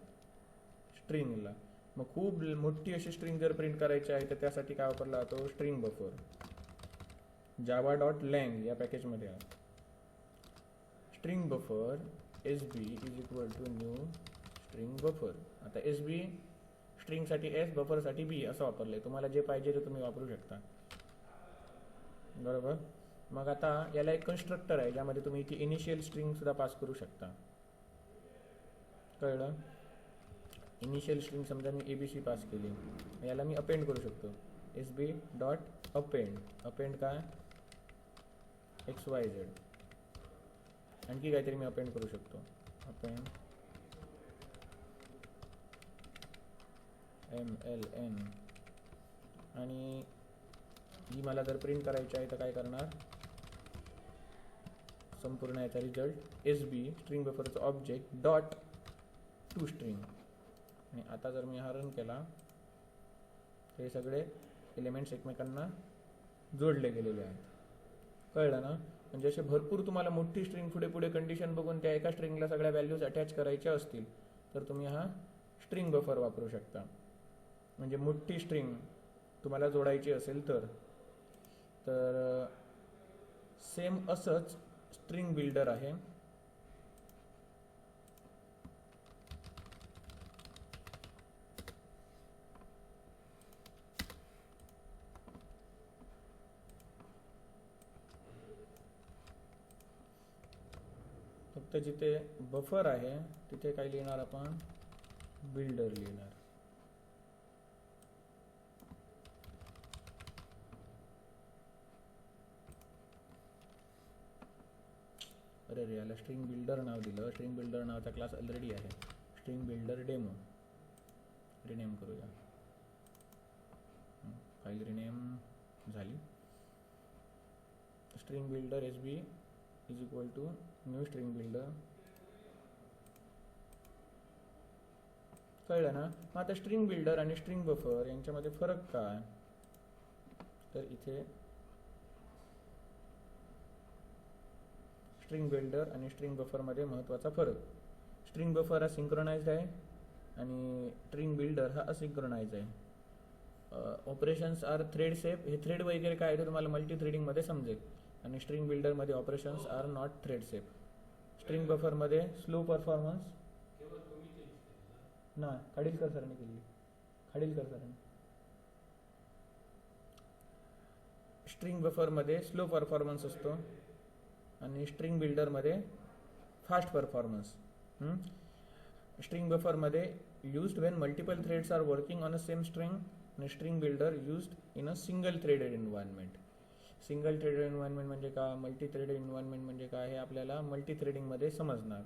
स्ट्रिंगला. मग खूप मोठी अशी स्ट्रिंग जर प्रिंट करायची आहे तर त्यासाठी काय वापरला जातो, स्ट्रिंग बफर. java.lang या पॅकेजमध्ये आहे. String buffer SB is equal to new string buffer. आता SB स्ट्रिंगसाठी S, बफरसाठी B असं वापरलंय. तुम्हाला जे पाहिजे ते तुम्ही वापरू शकता, बरोबर. मग आता याला एक कन्स्ट्रक्टर आहे ज्यामध्ये तुम्ही इथे इनिशियल स्ट्रिंग सुद्धा पास करू शकता, कळलं. इनिशियल स्ट्रिंग समजा मी ABC पास केली, याला मी अपेंड करू शकतो, SB डॉट अपेंड काय XYZ. आणखी काहीतरी मी अपेंड करू शकतो, अपेंड MLN. आणि ही मला जर प्रिंट करायची आहे तर काय करणार, संपूर्ण याचा रिझल्ट SB स्ट्रिंग बफरचा ऑब्जेक्ट डॉट टू स्ट्रिंग. आणि आता जर मी हा रन केला तर हे सगळे एलिमेंट्स एकमेकांना जोडले गेलेले आहेत, कळलं ना. म्हणजे असे भरपूर तुम्हाला मोठी स्ट्रिंग पुढे कंडिशन बघून त्या एका स्ट्रिंगला सगळ्या व्हॅल्यूज अटॅच करायच्या असतील तर तुम्ही हा स्ट्रिंग बफर वापरू शकता. म्हणजे मोठी स्ट्रिंग तुम्हाला जोडायची असेल तर सेम असंच स्ट्रिंग बिल्डर आहे. फक्त जिथे बफर आहे तिथे काय लिहिणार आपण, बिल्डर लिहिणार. अरे याला स्ट्रिंग बिल्डर नाव दिलं. स्ट्रिंग बिल्डर नावाचा क्लास ऑलरेडी आहे, स्ट्रिंग बिल्डर डेमो. रिनेम करूया, फाईल रिनेम झाली. String builder SB is equal to new string builder, कळलं ना. मग आता स्ट्रिंग बिल्डर आणि स्ट्रिंग बफर यांच्यामध्ये फरक काय, तर इथे स्ट्रिंग बिल्डर आणि स्ट्रिंग बफरमध्ये महत्त्वाचा फरक, स्ट्रिंग बफर हा सिंक्रोनाइज्ड आहे आणि स्ट्रिंग बिल्डर हा असिंक्रोनाइज आहे. Operations are thread safe. हे थ्रेड वगैरे काय आहे तुम्हाला मल्टी थ्रेडिंगमध्ये समजेल. आणि स्ट्रिंग बिल्डरमध्ये operations are not thread safe. String बफरमध्ये स्लो परफॉर्मन्स ना, खाडीलकर सरांनी केली, खाडीलकर सरांनी. स्ट्रिंग बफरमध्ये स्लो परफॉर्मन्स असतो आणि स्ट्रिंग बिल्डरमध्ये फास्ट परफॉर्मन्स. स्ट्रिंग बफरमध्ये used when multiple threads are working on a same string आणि string builder used in a single threaded environment. Single threaded environment म्हणजे काय, मल्टी थ्रेडेड एन्व्हायरमेंट म्हणजे काय हे आपल्याला मल्टी थ्रेडिंगमध्ये समजणार.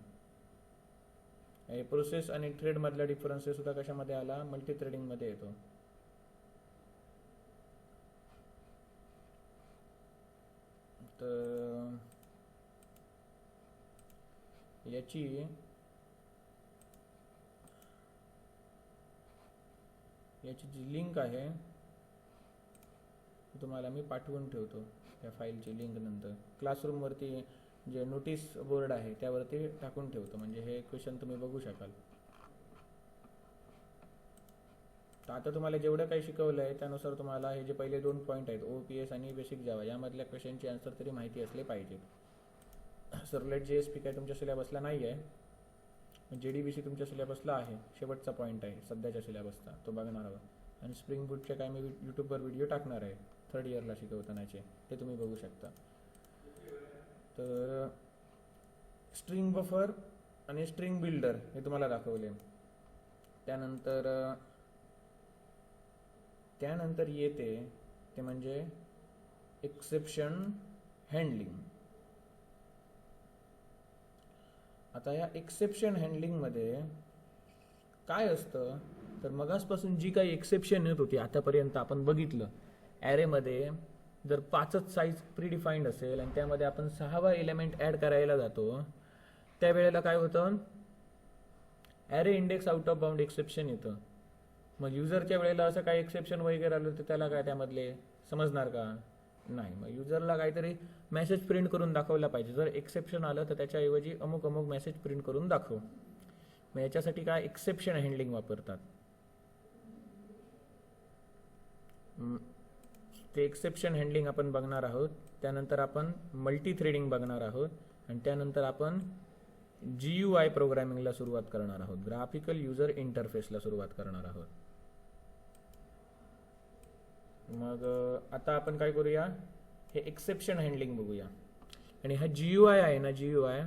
प्रोसेस आणि थ्रेड मधला डिफरन्स सुद्धा कशामध्ये आला, मल्टी थ्रेडिंगमध्ये येतो. तर याची जी लिंक आहे तुम्हाला मी पाठवून ठेवतो, त्या फाईलची लिंक नंतर क्लासरूमवरती जे नोटीस बोर्ड आहे त्यावरती टाकून ठेवतो, म्हणजे हे क्वेश्चन तुम्ही बघू शकाल. तर आता तुम्हाला जेवढं काही शिकवलं आहे त्यानुसार तुम्हाला हे जे पहिले 2 पॉईंट आहेत OPS आणि बेसिक जावा यामधल्या क्वेश्चनची आन्सर तरी माहिती असले पाहिजे. सर्वलेट JSP काय तुमच्या सिलेबसला नाही आहे, JDBC तुमच्या सिलेबसला आहे, शेवटचा पॉईंट आहे सध्याच्या सिलेबसचा, तो बघणार आहोत. आणि स्प्रिंग बूटचे काय मी यूट्यूबवर व्हिडिओ टाकणार आहे 3rd इयरला शिकवतानाचे, ते तुम्ही बघू शकता. तर स्ट्रिंग बफर आणि स्ट्रिंग बिल्डर हे तुम्हाला दाखवले. त्यानंतर येते ते म्हणजे एक्सेप्शन हँडलिंग. आता या एक्सेप्शन हँडलिंगमध्ये काय असतं, तर मगासपासून जी काही एक्सेप्शन येत होती आतापर्यंत आपण बघितलं, ॲरेमध्ये जर 5च साईज प्रीडिफाईंड असेल आणि त्यामध्ये आपण 6वा एलिमेंट ॲड करायला जातो, त्यावेळेला काय होतं, array index out of bound exception येतं. मग युजरच्या वेळेला असं काही एक्सेप्शन वगैरे आलं तर त्याला काय त्यामधले समजणार का? नाही. मग युजरला काहीतरी मेसेज प्रिंट करून दाखवला पाहिजे. जर एक्सेप्शन आलं तर त्याच्याऐवजी अमुक अमुक मेसेज प्रिंट करून दाखव. मग याच्यासाठी काय एक्सेप्शन हँडलिंग वापरतात. ते एक्सेप्शन हँडलिंग आपण बघणार आहोत. त्यानंतर आपण मल्टी थ्रेडिंग बघणार आहोत आणि त्यानंतर आपण GUI प्रोग्रामिंगला सुरुवात करणार आहोत, ग्राफिकल युजर इंटरफेसला सुरुवात करणार आहोत. मग आता आपण काय करूया, हे एक्सेप्शन हँडलिंग बघूया. आणि हा GUI आहे ना, GUI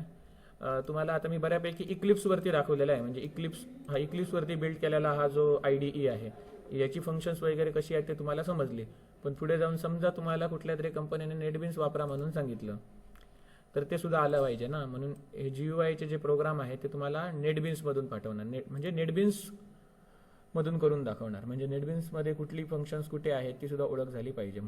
तुम्हाला आता मी बऱ्यापैकी इक्लिप्सवरती दाखवलेला आहे. म्हणजे इक्लिप्सवरती बिल्ड केलेला हा जो IDE आहे, याची फंक्शन्स वगैरे कशी आहेत ते तुम्हाला समजली. पण पुढे जाऊन समजा तुम्हाला कुठल्या तरी कंपनीने नेटबीन्स वापरा म्हणून सांगितलं, तर ते सुद्धा आलं पाहिजे ना. म्हणून हे GUIचे जे प्रोग्राम आहे ते तुम्हाला नेटबीन्समधून पाठवणार. म्हणजे नेटबीन्स मधून करून दाखवणार. म्हणजे नेटबीन्समध्ये कुठली फंक्शन्स कुठे आहेत ती सुद्धा ओळख झाली पाहिजे.